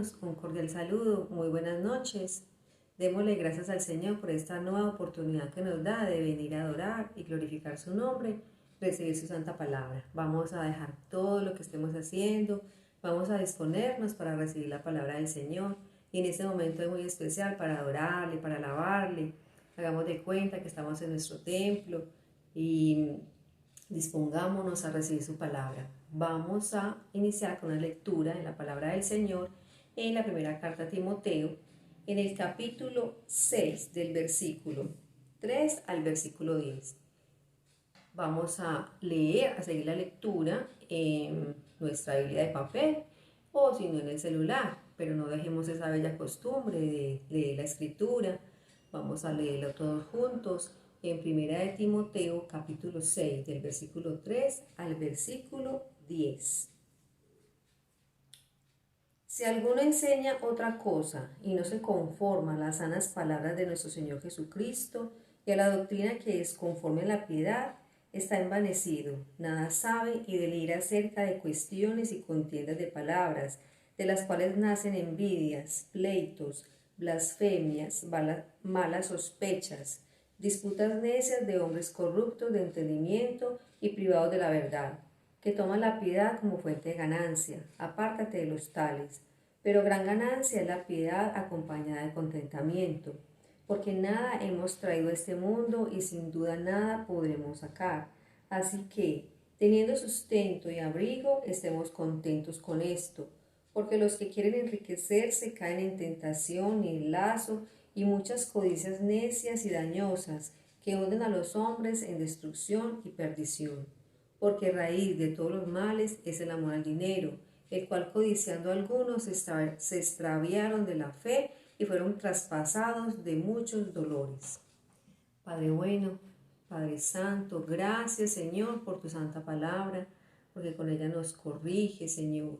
hermanos, un cordial saludo, muy buenas noches. Démosle gracias al Señor por esta nueva oportunidad que nos da de venir a adorar y glorificar su nombre, recibir su santa palabra. Vamos a dejar todo lo que estemos haciendo, vamos a disponernos para recibir la palabra del Señor. Y en este momento es muy especial para adorarle, para alabarle. Hagamos de cuenta que estamos en nuestro templo y dispongámonos a recibir su palabra. Vamos a iniciar con una lectura en la palabra del Señor en la primera carta a Timoteo, en el capítulo 6 del versículo 3 al versículo 10. Vamos a leer, a seguir la lectura en nuestra Biblia de papel o si no en el celular, pero no dejemos esa bella costumbre de leer la escritura. Vamos a leerlo todos juntos en primera de Timoteo capítulo 6 del versículo 3 al versículo 10. Si alguno enseña otra cosa y no se conforma a las sanas palabras de nuestro Señor Jesucristo y a la doctrina que es conforme a la piedad, está envanecido, nada sabe y delira acerca de cuestiones y contiendas de palabras, de las cuales nacen envidias, pleitos, blasfemias, malas sospechas, disputas necias de hombres corruptos de entendimiento y privados de la verdad, que toman la piedad como fuente de ganancia. Apártate de los tales. Pero gran ganancia es la piedad acompañada de contentamiento, porque nada hemos traído a este mundo y sin duda nada podremos sacar. Así que, teniendo sustento y abrigo, estemos contentos con esto, porque los que quieren enriquecerse caen en tentación y en lazo y muchas codicias necias y dañosas que hunden a los hombres en destrucción y perdición. Porque raíz de todos los males es el amor al dinero, el cual codiciando algunos se extraviaron de la fe y fueron traspasados de muchos dolores. Padre bueno, Padre santo, gracias Señor por tu santa palabra, porque con ella nos corrige, Señor.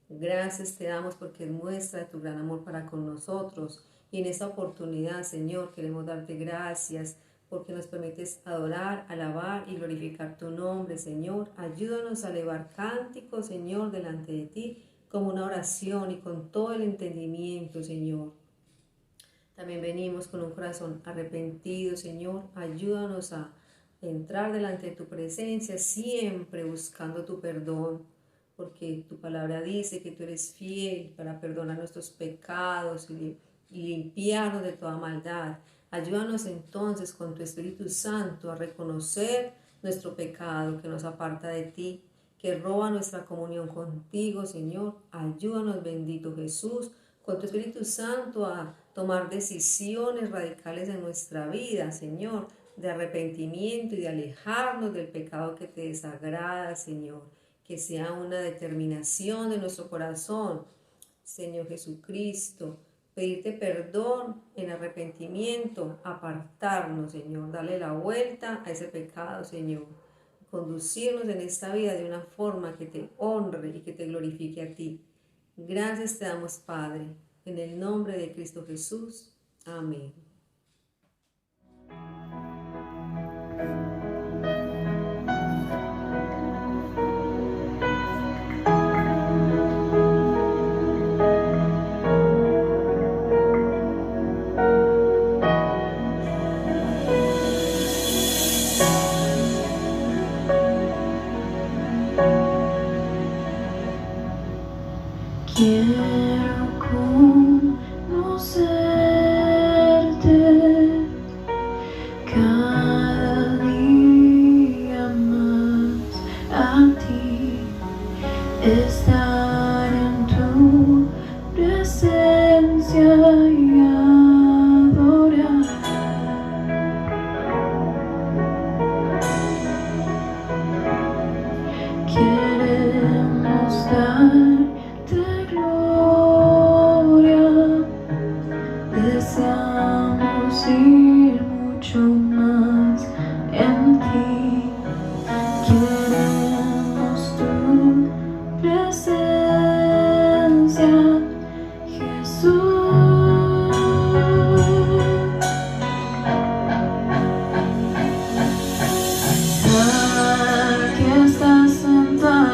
Gracias te damos porque muestra tu gran amor para con nosotros. Y en esta oportunidad, Señor, queremos darte gracias porque nos permites adorar, alabar y glorificar tu nombre, Señor. Ayúdanos a elevar cánticos, Señor, delante de ti, como una oración y con todo el entendimiento, Señor. También venimos con un corazón arrepentido, Señor. Ayúdanos a entrar delante de tu presencia, siempre buscando tu perdón, porque tu palabra dice que tú eres fiel para perdonar nuestros pecados y limpiarnos de toda maldad. Ayúdanos entonces con tu Espíritu Santo a reconocer nuestro pecado que nos aparta de ti, que roba nuestra comunión contigo, Señor. Ayúdanos, bendito Jesús, con tu Espíritu Santo a tomar decisiones radicales en nuestra vida, Señor, de arrepentimiento y de alejarnos del pecado que te desagrada, Señor. Que sea una determinación de nuestro corazón, Señor Jesucristo, pedirte perdón en arrepentimiento, apartarnos, Señor, darle la vuelta a ese pecado, Señor, conducirnos en esta vida de una forma que te honre y que te glorifique a ti. Gracias te damos, Padre, en el nombre de Cristo Jesús. Amén. Quiero conocerte cada día más a ti, estar en tu presencia y adorar. Queremos darte gloria, deseamos ir mucho más en ti. Queremos tu presencia, Jesús. Aquí estás sentado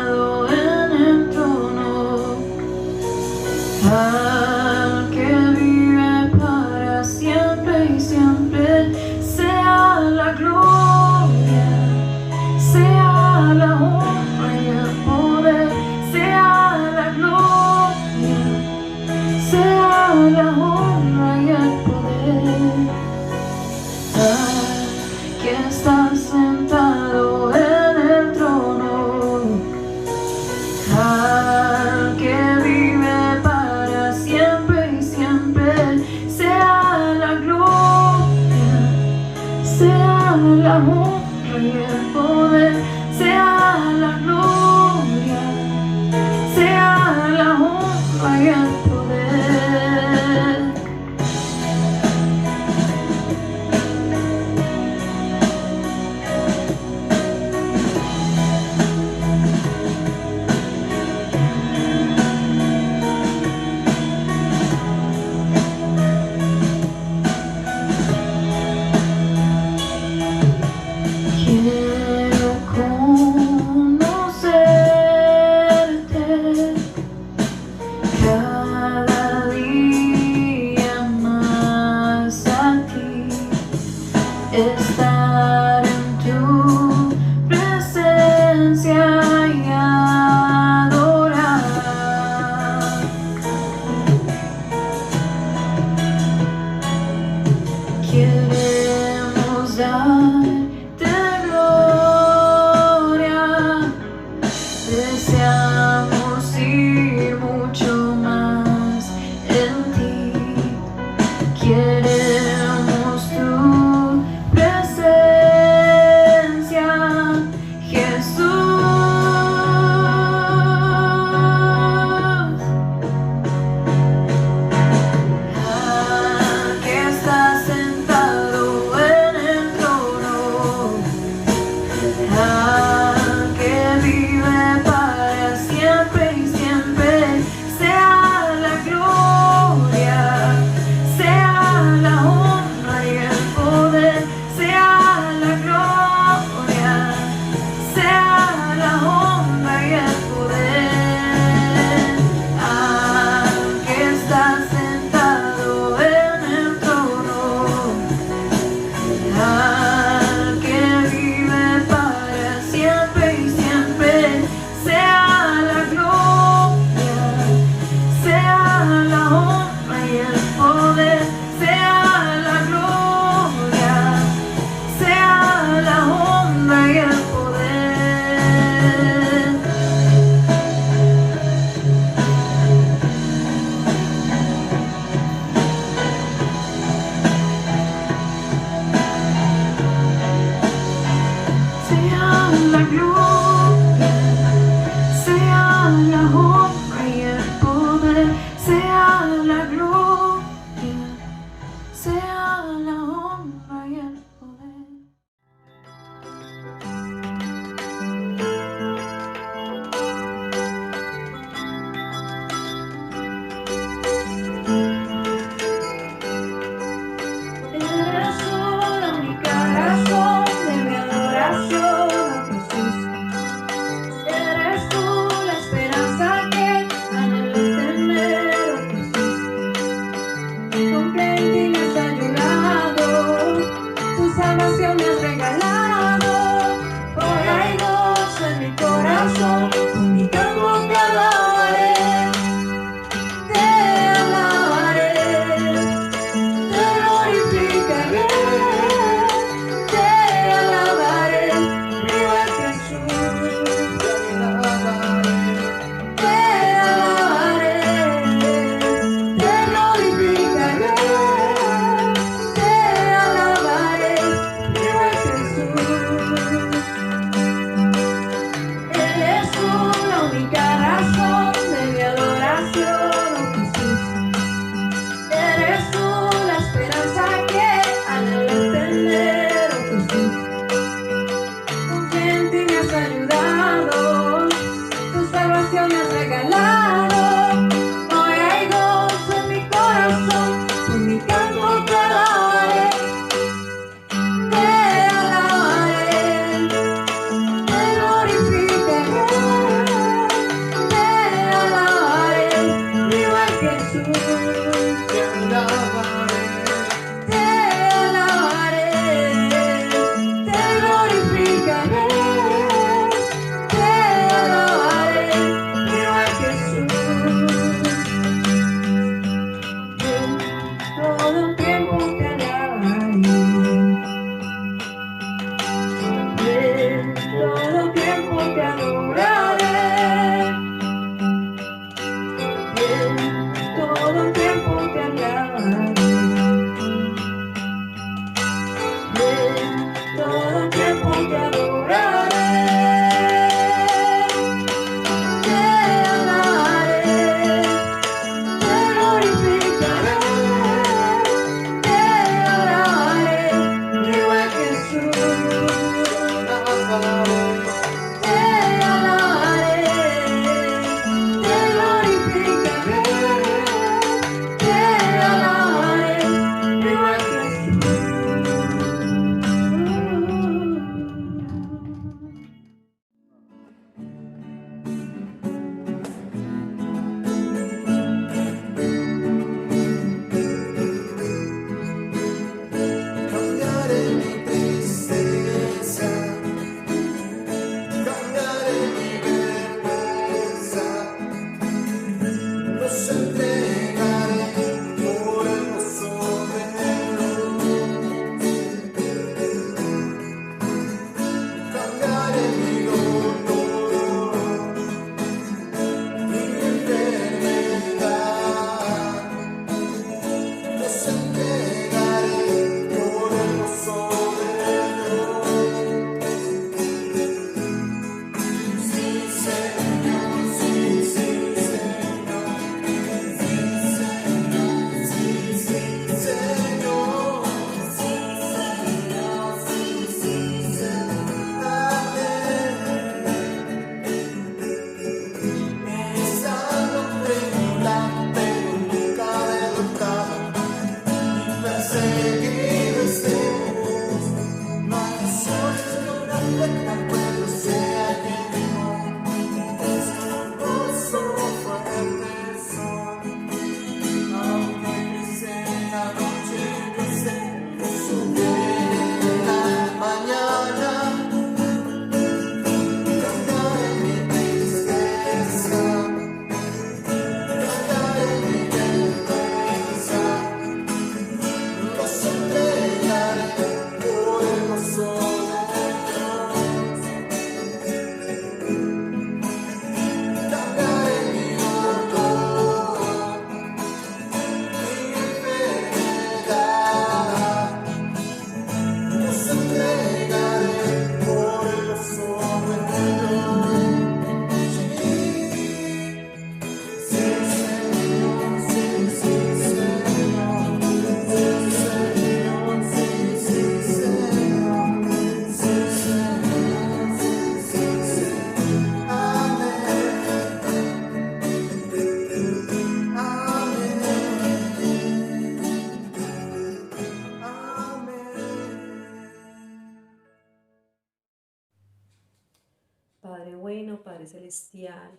Padre bueno, Padre celestial,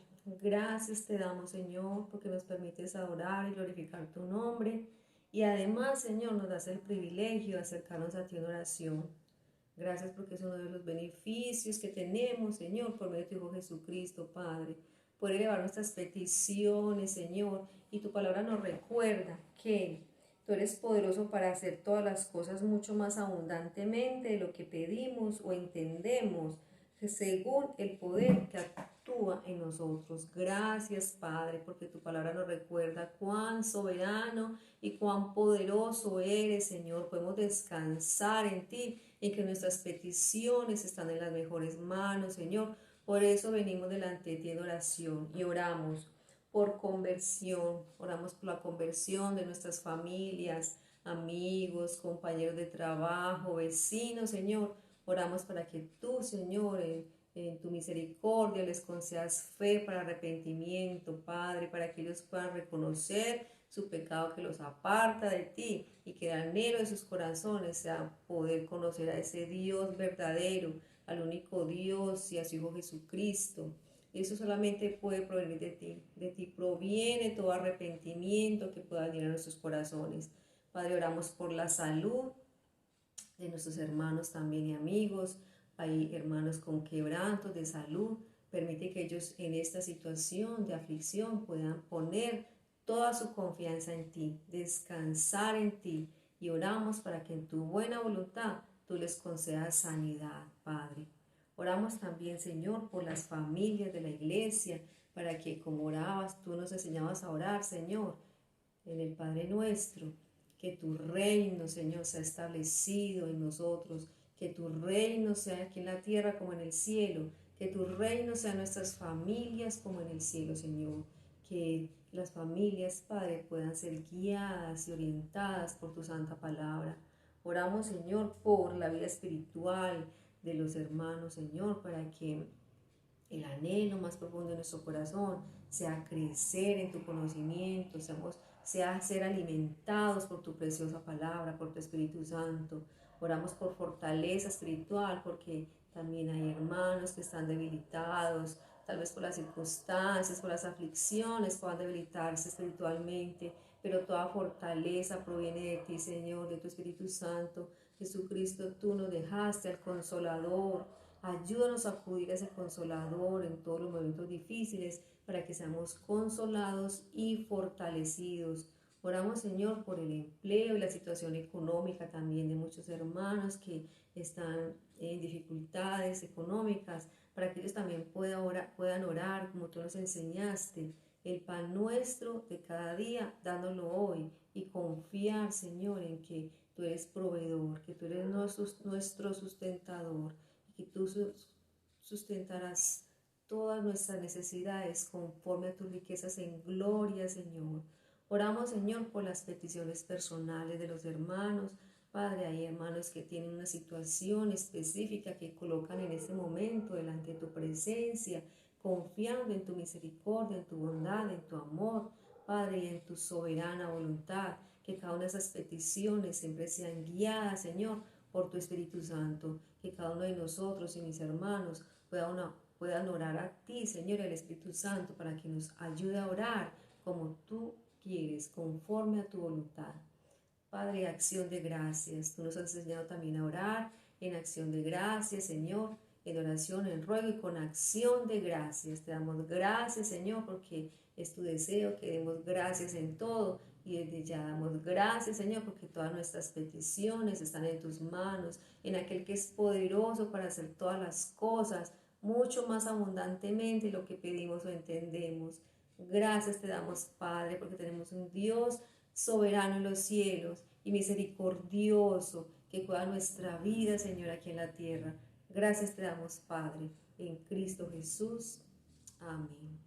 gracias te damos, Señor, porque nos permites adorar y glorificar tu nombre. Y además, Señor, nos das el privilegio de acercarnos a ti en oración. Gracias porque es uno de los beneficios que tenemos, Señor, por medio de tu Hijo Jesucristo, Padre. Poder elevar nuestras peticiones, Señor. Y tu palabra nos recuerda que tú eres poderoso para hacer todas las cosas mucho más abundantemente de lo que pedimos o entendemos, según el poder que actúa en nosotros. Gracias, Padre, porque tu palabra nos recuerda cuán soberano y cuán poderoso eres, Señor. Podemos descansar en ti, en que nuestras peticiones están en las mejores manos, Señor. Por eso venimos delante de ti en oración y oramos por conversión, oramos por la conversión de nuestras familias, amigos, compañeros de trabajo, vecinos, Señor. Oramos para que tú, Señor, en tu misericordia les concedas fe para arrepentimiento, Padre, para que ellos puedan reconocer su pecado que los aparta de ti y que el anhelo de sus corazones sea poder conocer a ese Dios verdadero, al único Dios y a su Hijo Jesucristo. Eso solamente puede provenir de ti. De ti proviene todo arrepentimiento que pueda llenar nuestros corazones. Padre, oramos por la salud de nuestros hermanos también y amigos. Hay hermanos con quebrantos de salud. Permite que ellos en esta situación de aflicción puedan poner toda su confianza en ti, descansar en ti. Y oramos para que en tu buena voluntad tú les concedas sanidad, Padre. Oramos también, Señor, por las familias de la iglesia, para que como orabas, tú nos enseñabas a orar, Señor, en el Padre Nuestro, que tu reino, Señor, sea establecido en nosotros, que tu reino sea aquí en la tierra como en el cielo, que tu reino sea en nuestras familias como en el cielo, Señor, que las familias, Padre, puedan ser guiadas y orientadas por tu santa palabra. Oramos, Señor, por la vida espiritual de los hermanos, Señor, para que el anhelo más profundo de nuestro corazón sea crecer en tu conocimiento, sea ser alimentados por tu preciosa palabra, por tu Espíritu Santo. Oramos por fortaleza espiritual, porque también hay hermanos que están debilitados, tal vez por las circunstancias, por las aflicciones, puedan debilitarse espiritualmente, pero toda fortaleza proviene de ti, Señor, de tu Espíritu Santo. Jesucristo, tú nos dejaste al Consolador. Ayúdanos a acudir a ese Consolador en todos los momentos difíciles para que seamos consolados y fortalecidos. Oramos, Señor, por el empleo y la situación económica también de muchos hermanos que están en dificultades económicas, para que ellos también puedan orar como tú nos enseñaste, el pan nuestro de cada día, dándolo hoy, y confiar, Señor, en que tú eres proveedor, que tú eres nuestro sustentador, y que tú sustentarás todas nuestras necesidades conforme a tus riquezas en gloria, Señor. Oramos, Señor, por las peticiones personales de los hermanos. Padre, hay hermanos que tienen una situación específica que colocan en este momento delante de tu presencia, confiando en tu misericordia, en tu bondad, en tu amor, Padre, y en tu soberana voluntad. Que cada una de esas peticiones siempre sean guiadas, Señor, por tu Espíritu Santo. Que cada uno de nosotros y mis hermanos puedan orar a ti, Señor, y al Espíritu Santo, para que nos ayude a orar como tú quieres, conforme a tu voluntad. Padre, acción de gracias. Tú nos has enseñado también a orar en acción de gracias, Señor, en oración, en ruego y con acción de gracias. Te damos gracias, Señor, porque es tu deseo que demos gracias en todo. Y desde ya damos gracias, Señor, porque todas nuestras peticiones están en tus manos, en aquel que es poderoso para hacer todas las cosas, mucho más abundantemente de lo que pedimos o entendemos. Gracias te damos, Padre, porque tenemos un Dios soberano en los cielos y misericordioso que cuida nuestra vida, Señor, aquí en la tierra. Gracias te damos, Padre, en Cristo Jesús. Amén.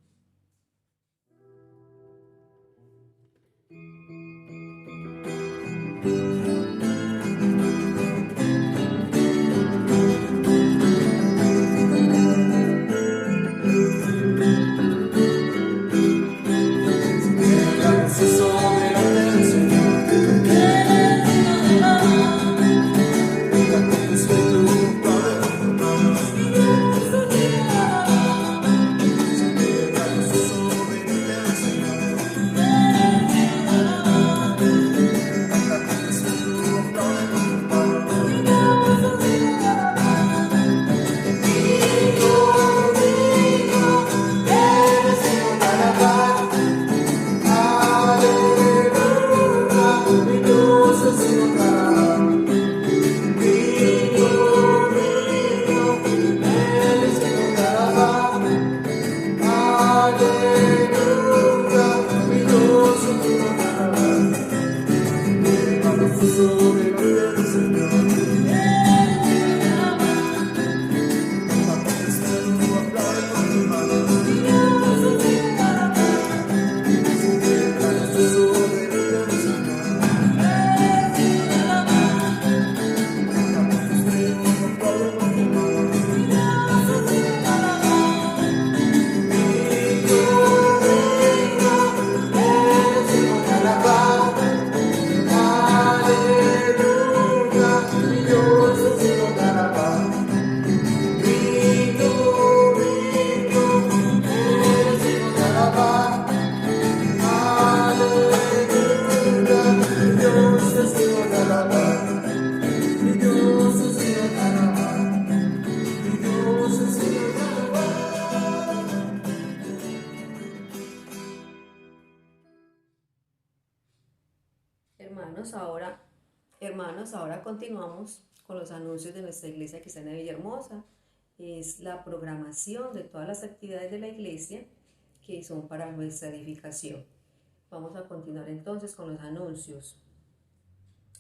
Hermanos, ahora continuamos con los anuncios de nuestra Iglesia Cristiana de Villahermosa. Es la programación de todas las actividades de la Iglesia que son para nuestra edificación. Vamos a continuar entonces con los anuncios.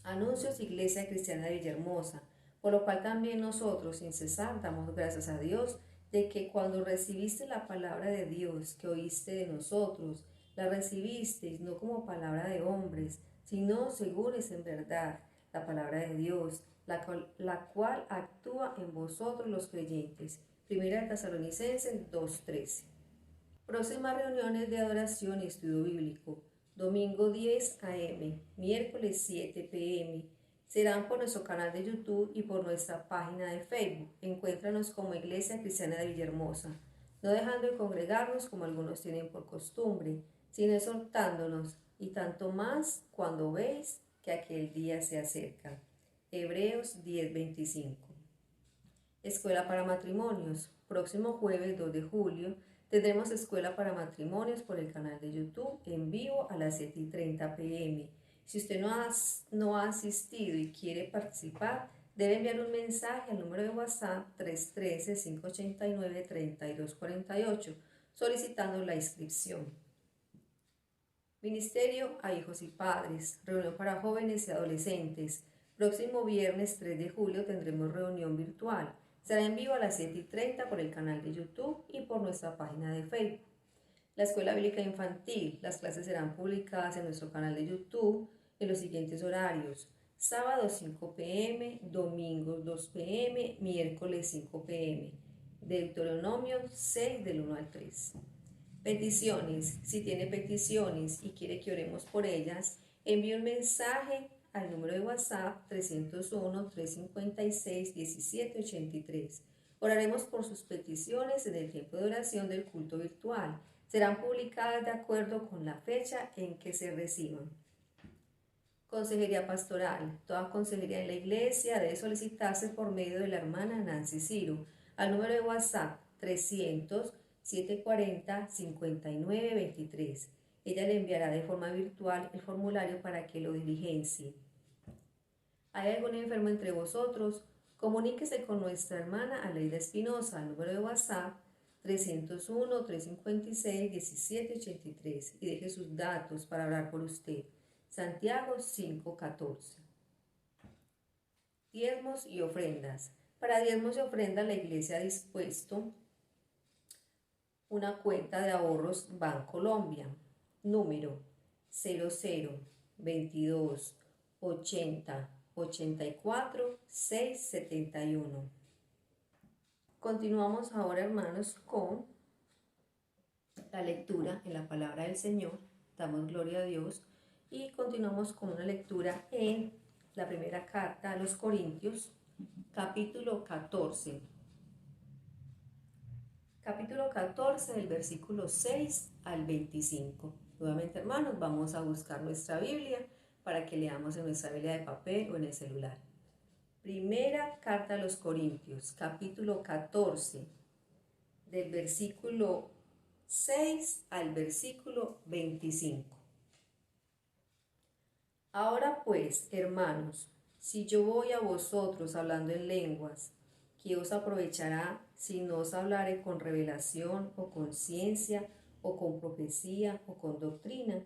Anuncios, Iglesia Cristiana de Villahermosa, por lo cual también nosotros sin cesar damos gracias a Dios de que cuando recibiste la palabra de Dios que oíste de nosotros, la recibisteis no como palabra de hombres, sino según es en verdad la palabra de Dios, la cual actúa en vosotros los creyentes. Primera de Tesalonicenses 2:13. Próximas reuniones de adoración y estudio bíblico. Domingo 10 a.m., miércoles 7 p.m. Serán por nuestro canal de YouTube y por nuestra página de Facebook. Encuéntranos como Iglesia Cristiana de Villahermosa, no dejando de congregarnos como algunos tienen por costumbre, sino exhortándonos, y tanto más cuando veis que aquel día se acerca. Hebreos 10:25. Escuela para matrimonios. Próximo jueves 2 de julio tendremos escuela para matrimonios por el canal de YouTube en vivo a las 7:30 p.m. Si usted no ha asistido y quiere participar, debe enviar un mensaje al número de WhatsApp 313-589-3248 solicitando la inscripción. Ministerio a hijos y padres, reunión para jóvenes y adolescentes. Próximo viernes 3 de julio tendremos reunión virtual. Será en vivo a las 7:30 por el canal de YouTube y por nuestra página de Facebook. La Escuela Bíblica Infantil. Las clases serán publicadas en nuestro canal de YouTube en los siguientes horarios: sábado 5 p.m., domingo 2 p.m., miércoles 5 p.m. Deuteronomio 6 del 1 al 3. Peticiones. Si tiene peticiones y quiere que oremos por ellas, envíe un mensaje al número de WhatsApp 301-356-1783. Oraremos por sus peticiones en el tiempo de oración del culto virtual. Serán publicadas de acuerdo con la fecha en que se reciban. Consejería pastoral. Toda consejería en la iglesia debe solicitarse por medio de la hermana Nancy Ciro al número de WhatsApp 300-740-5923. Ella le enviará de forma virtual el formulario para que lo diligencie. ¿Hay algún enfermo entre vosotros? Comuníquese con nuestra hermana Aleida Espinosa al número de WhatsApp 301-356-1783 y deje sus datos para hablar por usted. Santiago 5:14. Diezmos y ofrendas. Para diezmos y ofrendas la iglesia ha dispuesto una cuenta de ahorros Bancolombia, número 0022 80 84 671. Continuamos ahora, hermanos, con la lectura en la palabra del Señor. Damos gloria a Dios y continuamos con una lectura en la primera carta a los Corintios, capítulo 14. Capítulo 14 del versículo 6 al 25. Nuevamente, hermanos, vamos a buscar nuestra Biblia para que leamos en nuestra Biblia de papel o en el celular. Primera carta a los Corintios, capítulo 14, del versículo 6 al versículo 25. Ahora pues, hermanos, si yo voy a vosotros hablando en lenguas, ¿qué os aprovechará si no os hablare con revelación o con ciencia o con profecía o con doctrina?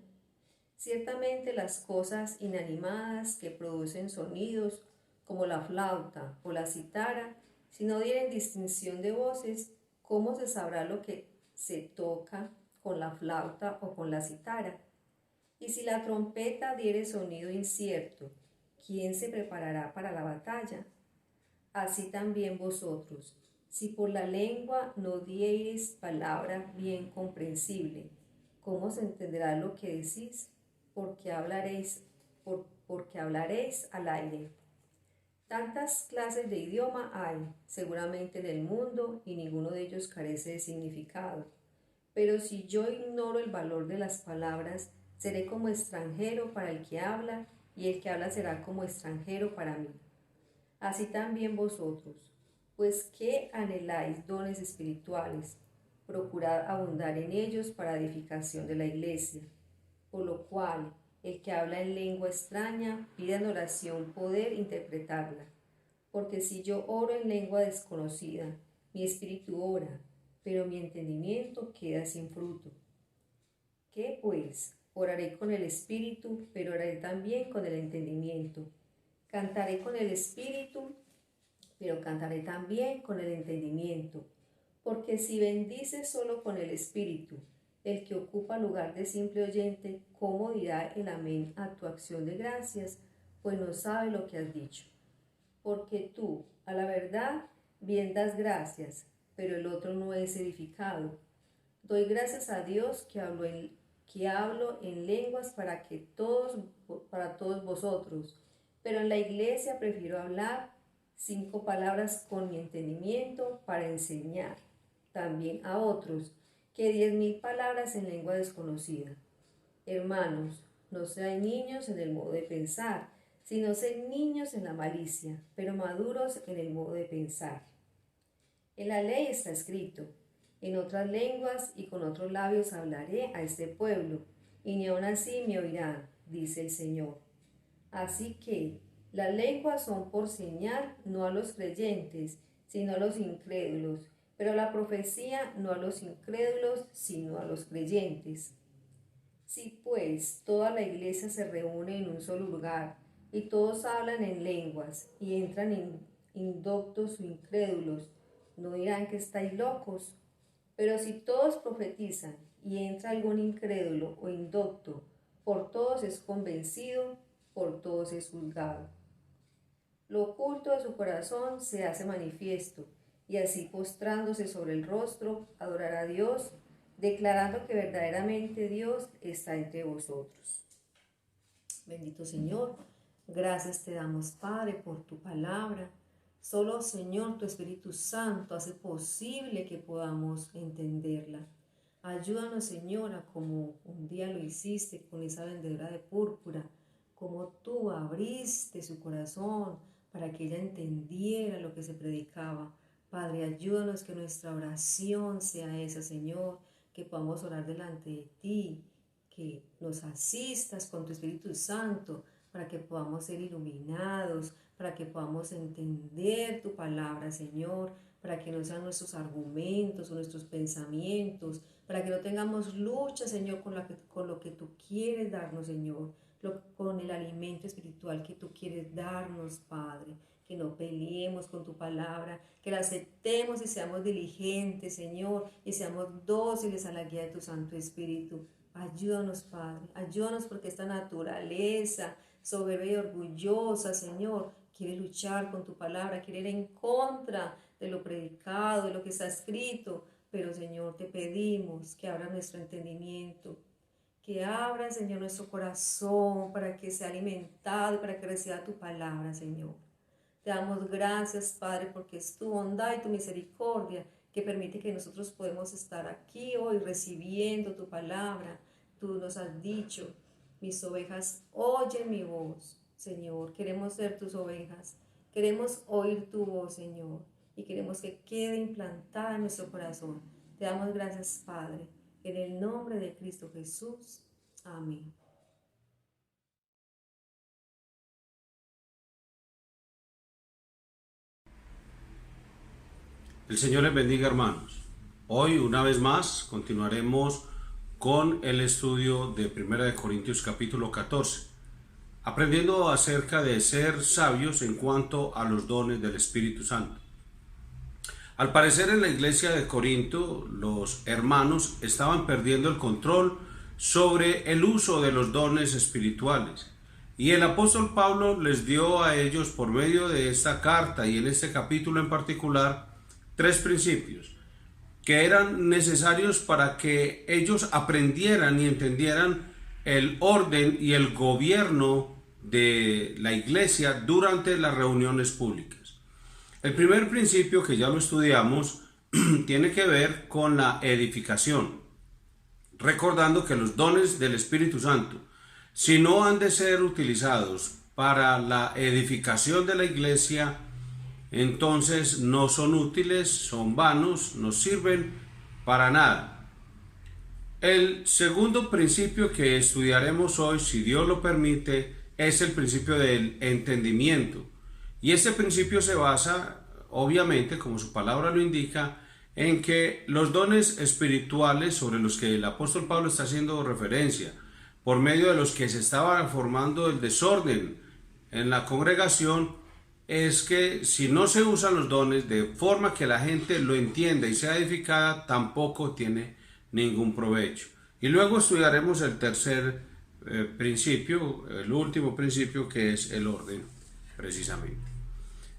Ciertamente las cosas inanimadas que producen sonidos como la flauta o la cítara, si no dieren distinción de voces, ¿cómo se sabrá lo que se toca con la flauta o con la cítara? Y si la trompeta diere sonido incierto, ¿quién se preparará para la batalla? Así también vosotros, si por la lengua no diereis palabra bien comprensible, ¿cómo se entenderá lo que decís? Porque hablaréis al aire. Tantas clases de idioma hay, seguramente en el mundo, y ninguno de ellos carece de significado. Pero si yo ignoro el valor de las palabras, seré como extranjero para el que habla, y el que habla será como extranjero para mí. Así también vosotros, pues ¿qué anheláis dones espirituales? Procurad abundar en ellos para edificación de la iglesia. Por lo cual, El que habla en lengua extraña, pida en oración poder interpretarla. Porque si yo oro en lengua desconocida, mi espíritu ora, pero mi entendimiento queda sin fruto. ¿Qué pues? Oraré con el espíritu, pero oraré también con el entendimiento. Cantaré con el espíritu, pero cantaré también con el entendimiento. Porque si bendices solo con el espíritu, el que ocupa lugar de simple oyente, ¿cómo dirá el amén a tu acción de gracias? Pues no sabe lo que has dicho. Porque tú, a la verdad, bien das gracias, pero el otro no es edificado. Doy gracias a Dios que hablo en lenguas para todos vosotros, pero en la iglesia prefiero hablar 5 palabras con mi entendimiento para enseñar también a otros que 10.000 palabras en lengua desconocida. Hermanos, no sean niños en el modo de pensar, sino sean niños en la malicia, pero maduros en el modo de pensar. En la ley está escrito: en otras lenguas y con otros labios hablaré a este pueblo, y ni aun así me oirán, dice el Señor. Así que las lenguas son por señal no a los creyentes, sino a los incrédulos, pero la profecía no a los incrédulos, sino a los creyentes. Si pues toda la iglesia se reúne en un solo lugar, y todos hablan en lenguas, y entran indoctos o incrédulos, ¿no dirán que estáis locos? Pero si todos profetizan, y entra algún incrédulo o indocto, por todos es convencido, por todos es juzgado. Lo oculto de su corazón se hace manifiesto, y así postrándose sobre el rostro, adorará a Dios, declarando que verdaderamente Dios está entre vosotros. Bendito Señor, gracias te damos, Padre, por tu palabra. Solo, Señor, tu Espíritu Santo hace posible que podamos entenderla. Ayúdanos, Señora, como un día lo hiciste con esa vendedora de púrpura, como tú abriste su corazón para que ella entendiera lo que se predicaba. Padre, ayúdanos que nuestra oración sea esa, Señor, que podamos orar delante de ti, que nos asistas con tu Espíritu Santo para que podamos ser iluminados, para que podamos entender tu palabra, Señor, para que no sean nuestros argumentos o nuestros pensamientos, para que no tengamos lucha, Señor, con lo que tú quieres darnos, Señor, con el alimento espiritual que tú quieres darnos, Padre. Que no peleemos con tu palabra, que la aceptemos y seamos diligentes, Señor, y seamos dóciles a la guía de tu Santo Espíritu. Ayúdanos, Padre, ayúdanos porque esta naturaleza soberbia y orgullosa, Señor, quiere luchar con tu palabra, quiere ir en contra de lo predicado, de lo que está escrito. Pero, Señor, te pedimos que abra nuestro entendimiento, que abra, Señor, nuestro corazón para que sea alimentado y para que reciba tu palabra, Señor. Te damos gracias, Padre, porque es tu bondad y tu misericordia que permite que nosotros podemos estar aquí hoy recibiendo tu palabra. Tú nos has dicho: mis ovejas oyen mi voz. Señor, queremos ser tus ovejas, queremos oír tu voz, Señor, y queremos que quede implantada en nuestro corazón. Te damos gracias, Padre, en el nombre de Cristo Jesús. Amén. El Señor les bendiga, hermanos. Hoy, una vez más, continuaremos con el estudio de 1 Corintios capítulo 14, aprendiendo acerca de ser sabios en cuanto a los dones del Espíritu Santo. Al parecer, en la iglesia de Corinto, los hermanos estaban perdiendo el control sobre el uso de los dones espirituales. Y el apóstol Pablo les dio a ellos, por medio de esta carta y en este capítulo en particular, 3 principios que eran necesarios para que ellos aprendieran y entendieran el orden y el gobierno de la iglesia durante las reuniones públicas. El primer principio, que ya lo estudiamos, tiene que ver con la edificación, recordando que los dones del Espíritu Santo, si no han de ser utilizados para la edificación de la iglesia, entonces no son útiles, son vanos, no sirven para nada. El segundo principio que estudiaremos hoy, si Dios lo permite, es el principio del entendimiento. Y este principio se basa, obviamente, como su palabra lo indica, en que los dones espirituales sobre los que el apóstol Pablo está haciendo referencia, por medio de los que se estaba formando el desorden en la congregación, es que si no se usan los dones de forma que la gente lo entienda y sea edificada, tampoco tiene ningún provecho. Y luego estudiaremos el tercer principio, el último principio, que es el orden, precisamente.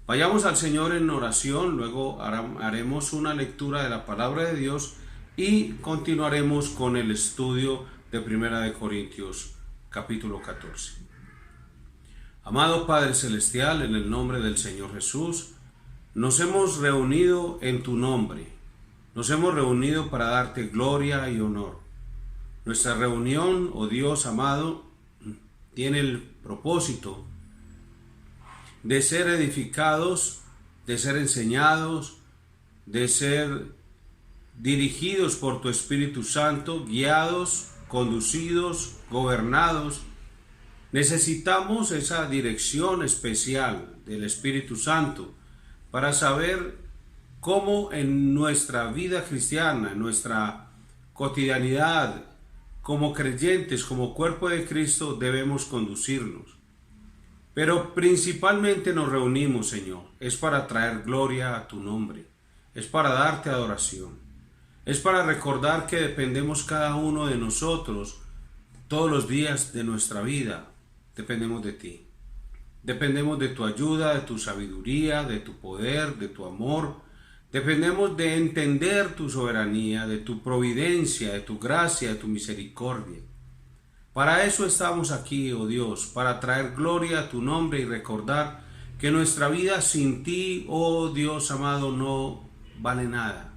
Vayamos al Señor en oración, luego haremos una lectura de la palabra de Dios y continuaremos con el estudio de Primera de Corintios, capítulo 14. Amado Padre Celestial, en el nombre del Señor Jesús, nos hemos reunido en tu nombre, nos hemos reunido para darte gloria y honor. Nuestra reunión, oh Dios amado, tiene el propósito de ser edificados, de ser enseñados, de ser dirigidos por tu Espíritu Santo, guiados, conducidos, gobernados. Necesitamos esa dirección especial del Espíritu Santo para saber cómo en nuestra vida cristiana, en nuestra cotidianidad, como creyentes, como cuerpo de Cristo, debemos conducirnos. Pero principalmente nos reunimos, Señor, es para traer gloria a tu nombre, es para darte adoración, es para recordar que dependemos cada uno de nosotros todos los días de nuestra vida. Dependemos de ti, dependemos de tu ayuda, de tu sabiduría, de tu poder, de tu amor. Dependemos de entender tu soberanía, de tu providencia, de tu gracia, de tu misericordia. Para eso estamos aquí, oh Dios, para traer gloria a tu nombre y recordar que nuestra vida sin ti, oh Dios amado, no vale nada.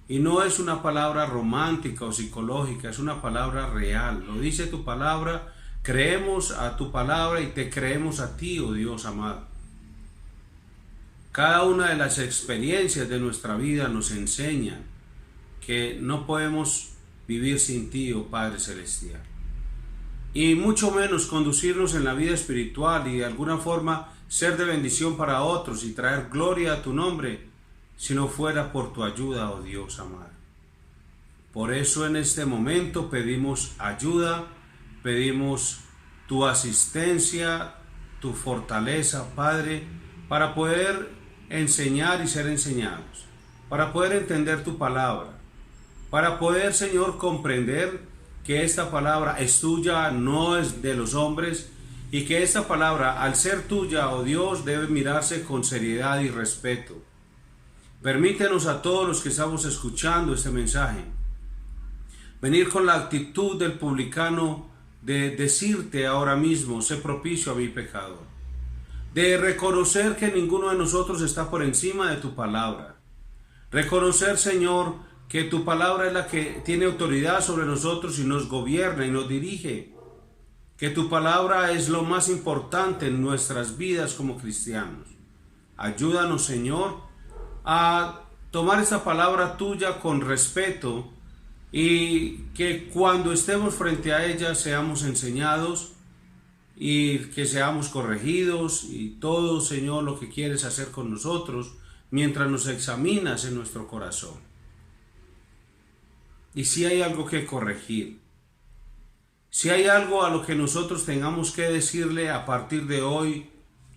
Y no es una palabra romántica o psicológica, es una palabra real. Lo dice tu palabra, creemos a tu palabra y te creemos a ti, oh Dios amado. Cada una de las experiencias de nuestra vida nos enseña que no podemos vivir sin ti, oh Padre Celestial. Y mucho menos conducirnos en la vida espiritual y de alguna forma ser de bendición para otros y traer gloria a tu nombre, si no fuera por tu ayuda, oh Dios amado. Por eso en este momento pedimos ayuda, pedimos tu asistencia, tu fortaleza, Padre, para poder enseñar y ser enseñados, para poder entender tu palabra, para poder, Señor, comprender que esta palabra es tuya, no es de los hombres, y que esta palabra, al ser tuya, oh Dios, debe mirarse con seriedad y respeto. Permítenos a todos los que estamos escuchando este mensaje venir con la actitud del publicano de decirte ahora mismo: sé propicio a mi pecador. De reconocer que ninguno de nosotros está por encima de tu palabra. Reconocer, Señor, que tu palabra es la que tiene autoridad sobre nosotros y nos gobierna y nos dirige. Que tu palabra es lo más importante en nuestras vidas como cristianos. Ayúdanos, Señor, a tomar esta palabra tuya con respeto y que cuando estemos frente a ella seamos enseñados y que seamos corregidos y todo, Señor, lo que quieres hacer con nosotros mientras nos examinas en nuestro corazón. Y si hay algo que corregir, si hay algo a lo que nosotros tengamos que decirle a partir de hoy: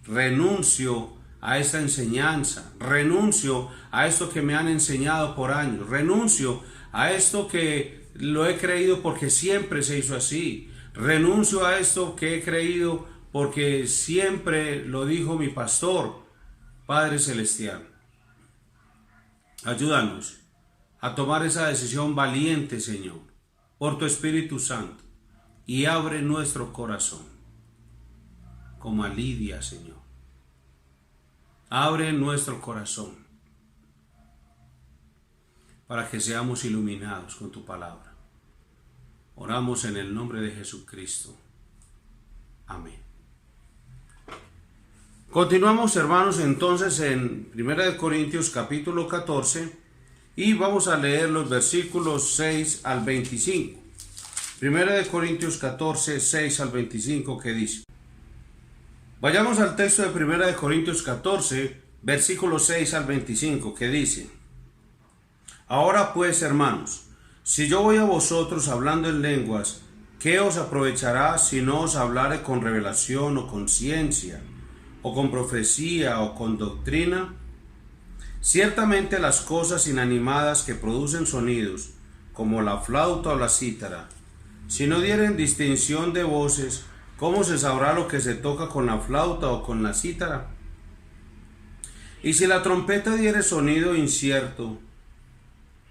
renuncio a esta enseñanza, renuncio a esto que me han enseñado por años, renuncio a esto que lo he creído porque siempre se hizo así, renuncio a esto que he creído porque siempre lo dijo mi pastor. Padre Celestial, ayúdanos a tomar esa decisión valiente, Señor, por tu Espíritu Santo, y abre nuestro corazón como a Lidia, Señor. Abre nuestro corazón para que seamos iluminados con tu palabra. Oramos en el nombre de Jesucristo. Amén. Continuamos, hermanos, entonces en 1 Corintios capítulo 14 y vamos a leer los versículos 6 al 25. Primera de Corintios 14, 6 al 25, que dice: Vayamos al texto de Primera de Corintios 14, versículos 6 al 25, que dice: Ahora pues, hermanos, si yo voy a vosotros hablando en lenguas, ¿qué os aprovechará si no os hablare con revelación o con ciencia, o con profecía o con doctrina? Ciertamente las cosas inanimadas que producen sonidos, como la flauta o la cítara, si no dieren distinción de voces, ¿cómo se sabrá lo que se toca con la flauta o con la cítara? Y si la trompeta diere sonido incierto,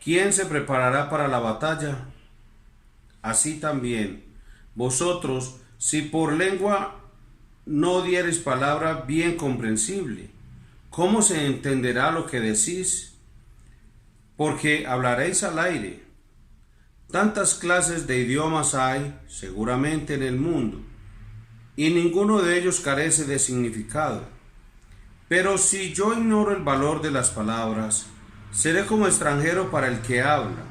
¿quién se preparará para la batalla? Así también, vosotros, si por lengua no diereis palabra bien comprensible, ¿cómo se entenderá lo que decís? Porque hablaréis al aire. Tantas clases de idiomas hay, seguramente, en el mundo, y ninguno de ellos carece de significado. Pero si yo ignoro el valor de las palabras, seré como extranjero para el que habla,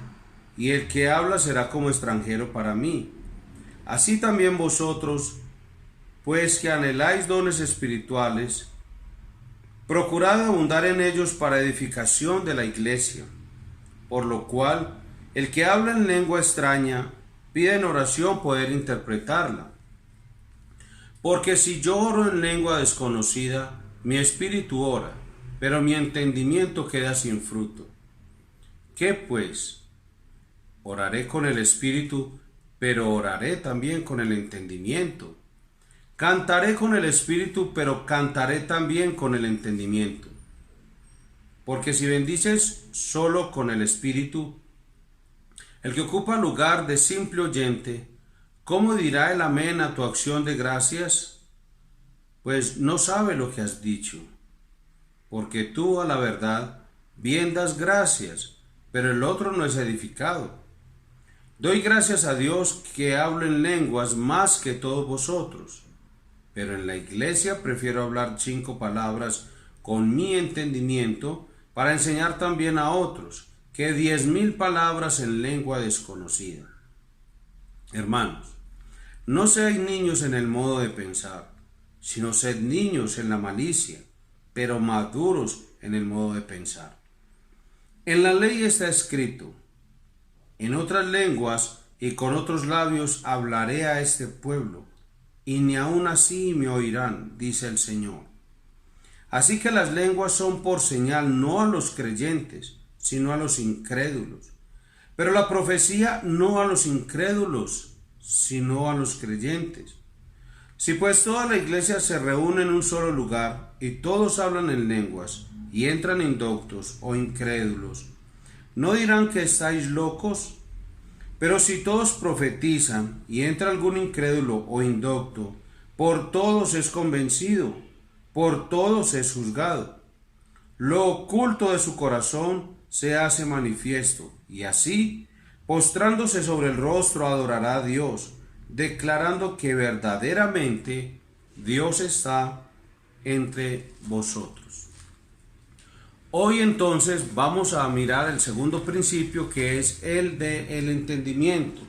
y el que habla será como extranjero para mí. Así también vosotros, pues que anheláis dones espirituales, procurad abundar en ellos para edificación de la iglesia, por lo cual el que habla en lengua extraña pide en oración poder interpretarla. Porque si yo oro en lengua desconocida, mi espíritu ora, pero mi entendimiento queda sin fruto. ¿Qué pues? Oraré con el espíritu, pero oraré también con el entendimiento. Cantaré con el espíritu, pero cantaré también con el entendimiento. Porque si bendices solo con el espíritu, el que ocupa lugar de simple oyente, ¿cómo dirá el amén a tu acción de gracias? Pues no sabe lo que has dicho. Porque tú, a la verdad, bien das gracias, pero el otro no es edificado. Doy gracias a Dios que hablo en lenguas más que todos vosotros, pero en la iglesia prefiero hablar 5 palabras con mi entendimiento para enseñar también a otros, que 10,000 palabras en lengua desconocida. Hermanos, no seáis niños en el modo de pensar, sino sed niños en la malicia, pero maduros en el modo de pensar. En la ley está escrito: en otras lenguas y con otros labios hablaré a este pueblo, y ni aun así me oirán, dice el Señor. Así que las lenguas son por señal no a los creyentes, sino a los incrédulos. Pero la profecía no a los incrédulos, sino a los creyentes. Si pues toda la iglesia se reúne en un solo lugar, y todos hablan en lenguas, y entran indoctos o incrédulos, ¿no dirán que estáis locos? Pero si todos profetizan, y entra algún incrédulo o indocto, por todos es convencido, por todos es juzgado. Lo oculto de su corazón se hace manifiesto, y así, postrándose sobre el rostro, adorará a Dios, declarando que verdaderamente Dios está entre vosotros. Hoy entonces vamos a mirar el segundo principio, que es el del entendimiento.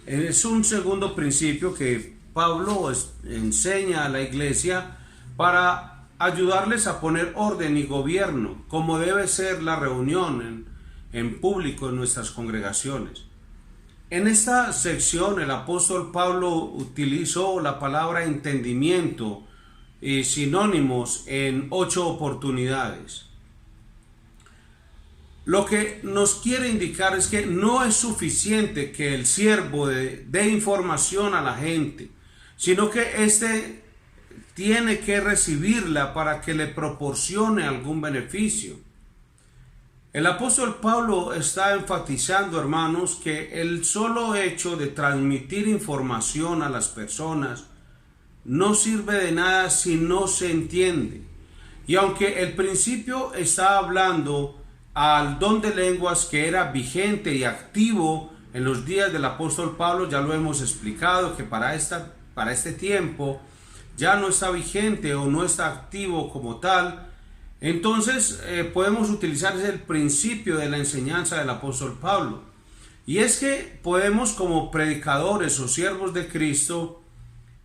Es un segundo principio que Pablo enseña a la iglesia para ayudarles a poner orden y gobierno, como debe ser la reunión en público en nuestras congregaciones. En esta sección el apóstol Pablo utilizó la palabra entendimiento y sinónimos en 8 oportunidades. Lo que nos quiere indicar es que no es suficiente que el siervo dé información a la gente, sino que éste tiene que recibirla para que le proporcione algún beneficio. El apóstol Pablo está enfatizando, hermanos, que el solo hecho de transmitir información a las personas no sirve de nada si no se entiende. Y aunque el principio está hablando al don de lenguas que era vigente y activo en los días del apóstol Pablo, ya lo hemos explicado que para este tiempo ya no está vigente o no está activo como tal. Entonces podemos utilizar el principio de la enseñanza del apóstol Pablo. Y es que podemos, como predicadores o siervos de Cristo,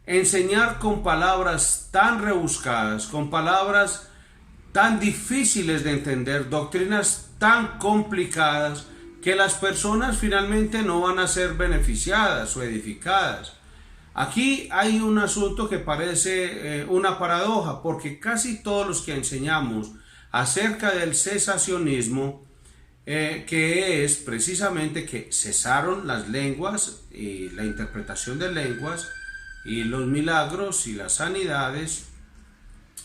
enseñar con palabras tan rebuscadas, con palabras tan difíciles de entender, doctrinas tan complicadas, que las personas finalmente no van a ser beneficiadas o edificadas. Aquí hay un asunto que parece una paradoja, porque casi todos los que enseñamos acerca del cesacionismo, que es precisamente que cesaron las lenguas y la interpretación de lenguas y los milagros y las sanidades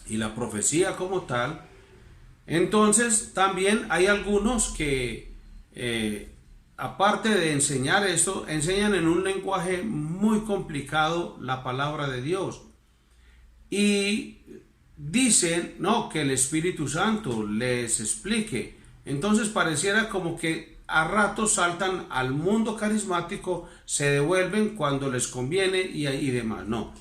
y la profecía como tal, entonces también hay algunos que aparte de enseñar esto, enseñan en un lenguaje muy complicado la palabra de Dios. Y dicen, no, que el Espíritu Santo les explique. Entonces pareciera como que a ratos saltan al mundo carismático, se devuelven cuando les conviene y demás. No.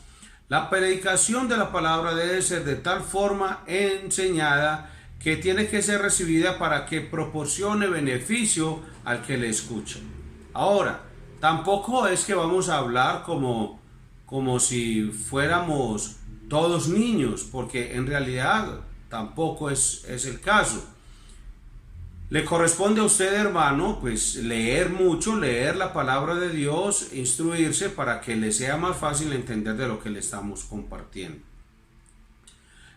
La predicación de la palabra debe ser de tal forma enseñada que tiene que ser recibida para que proporcione beneficio al que le escucha. Ahora, tampoco es que vamos a hablar como si fuéramos todos niños, porque en realidad tampoco es el caso. Le corresponde a usted, hermano, pues leer mucho, leer la palabra de Dios, instruirse para que le sea más fácil entender de lo que le estamos compartiendo.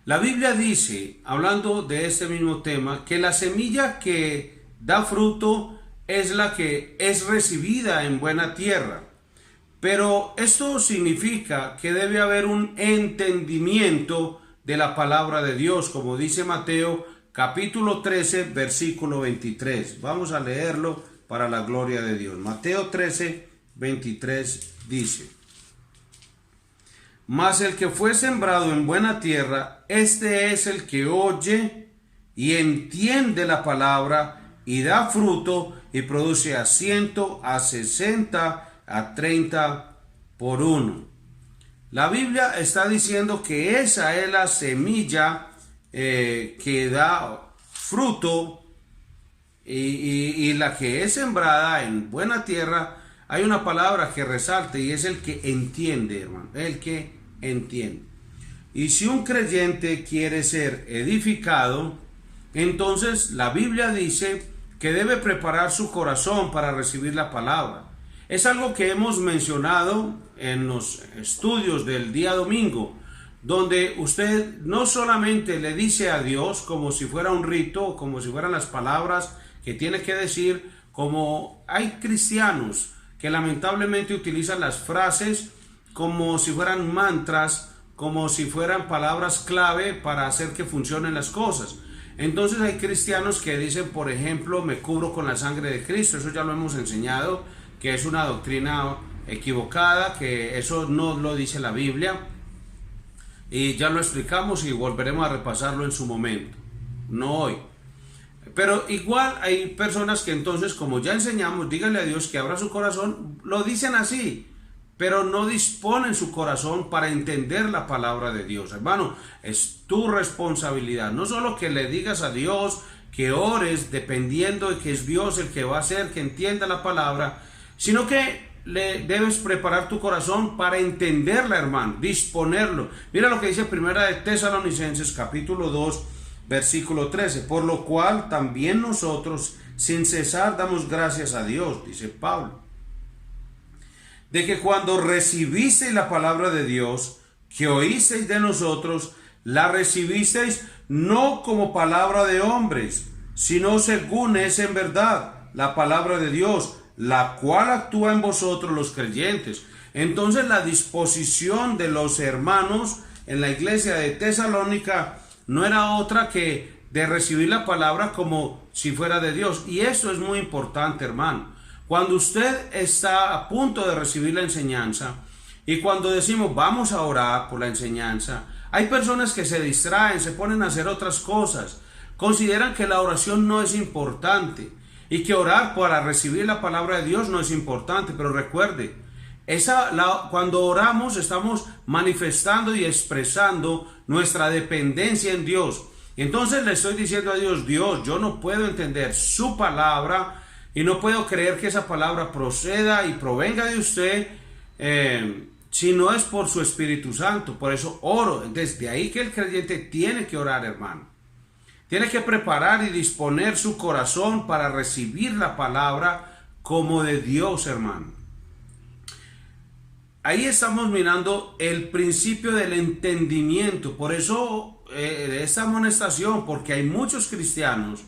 La Biblia dice, hablando de este mismo tema, que la semilla que da fruto es la que es recibida en buena tierra. Pero esto significa que debe haber un entendimiento de la palabra de Dios, como dice Mateo capítulo 13, versículo 23. Vamos a leerlo para la gloria de Dios. Mateo 13, 23 dice: Mas el que fue sembrado en buena tierra, este es el que oye y entiende la palabra y da fruto y produce a 100, a 60, a 30 por uno. La Biblia está diciendo que esa es la semilla que da fruto y la que es sembrada en buena tierra. Hay una palabra que resalta y es el que entiende, hermano, el que entiende. Y si un creyente quiere ser edificado, entonces la Biblia dice que debe preparar su corazón para recibir la palabra. Es algo que hemos mencionado en los estudios del día domingo, donde usted no solamente le dice a Dios como si fuera un rito, como si fueran las palabras que tiene que decir, como hay cristianos que lamentablemente utilizan las frases como si fueran mantras, como si fueran palabras clave para hacer que funcionen las cosas. Entonces hay cristianos que dicen, por ejemplo, me cubro con la sangre de Cristo. Eso ya lo hemos enseñado, que es una doctrina equivocada, que eso no lo dice la Biblia, y ya lo explicamos y volveremos a repasarlo en su momento, no hoy. Pero igual hay personas que entonces, como ya enseñamos, díganle a Dios que abra su corazón, lo dicen así, pero no disponen su corazón para entender la palabra de Dios. Hermano, es tu responsabilidad, no solo que le digas a Dios, que ores dependiendo de que es Dios el que va a hacer que entienda la palabra, sino que le debes preparar tu corazón para entenderla, hermano, disponerlo. Mira lo que dice Primera de Tesalonicenses capítulo 2, versículo 13, por lo cual también nosotros sin cesar damos gracias a Dios, dice Pablo, de que cuando recibisteis la palabra de Dios, que oísteis de nosotros, la recibisteis no como palabra de hombres, sino según es en verdad la palabra de Dios, la cual actúa en vosotros los creyentes. Entonces la disposición de los hermanos en la iglesia de Tesalónica no era otra que de recibir la palabra como si fuera de Dios. Y eso es muy importante, hermano. Cuando usted está a punto de recibir la enseñanza y cuando decimos vamos a orar por la enseñanza, hay personas que se distraen, se ponen a hacer otras cosas, consideran que la oración no es importante y que orar para recibir la palabra de Dios no es importante. Pero recuerde, cuando oramos estamos manifestando y expresando nuestra dependencia en Dios. Y entonces le estoy diciendo a Dios, Dios, yo no puedo entender su palabra y no puedo creer que esa palabra proceda y provenga de usted si no es por su Espíritu Santo. Por eso oro. Desde ahí que el creyente tiene que orar, hermano. Tiene que preparar y disponer su corazón para recibir la palabra como de Dios, hermano. Ahí estamos mirando el principio del entendimiento. Por eso esta amonestación, porque hay muchos cristianos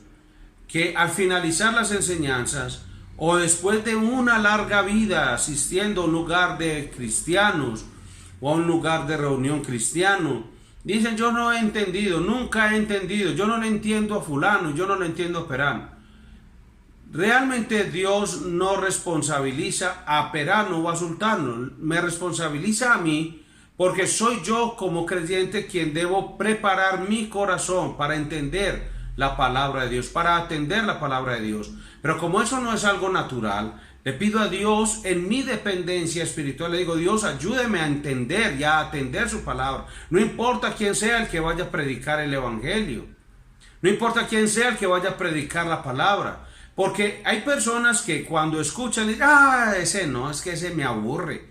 que al finalizar las enseñanzas o después de una larga vida asistiendo a un lugar de cristianos o a un lugar de reunión cristiano, dicen, yo no he entendido, nunca he entendido, yo no le entiendo a fulano, yo no le entiendo a perano. Realmente Dios no responsabiliza a perano o a sultano, me responsabiliza a mí, porque soy yo como creyente quien debo preparar mi corazón para entender la palabra de Dios, para atender la palabra de Dios. Pero como eso no es algo natural, le pido a Dios en mi dependencia espiritual, le digo, Dios, ayúdeme a entender y a atender su palabra. No importa quién sea el que vaya a predicar el evangelio, no importa quién sea el que vaya a predicar la palabra, porque hay personas que cuando escuchan dicen, ese no, es que ese me aburre,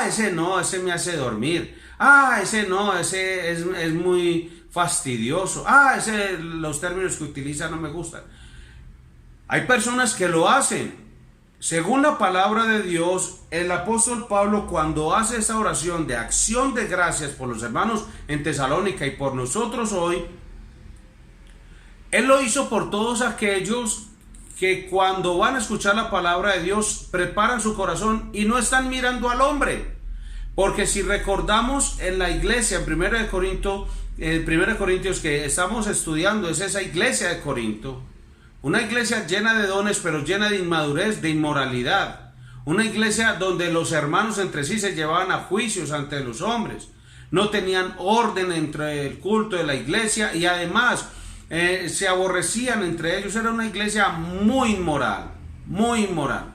ese no, ese me hace dormir, ese no, ese es muy fastidioso, ese, los términos que utiliza no me gustan. Hay personas que lo hacen. Según la palabra de Dios, el apóstol Pablo, cuando hace esa oración de acción de gracias por los hermanos en Tesalónica y por nosotros hoy, él lo hizo por todos aquellos que cuando van a escuchar la palabra de Dios preparan su corazón y no están mirando al hombre. Porque si recordamos en la iglesia, en 1 Corintios que estamos estudiando, es esa iglesia de Corinto, una iglesia llena de dones, pero llena de inmadurez, de inmoralidad. Una iglesia donde los hermanos entre sí se llevaban a juicios ante los hombres. No tenían orden entre el culto de la iglesia y además se aborrecían entre ellos. Era una iglesia muy inmoral, muy inmoral.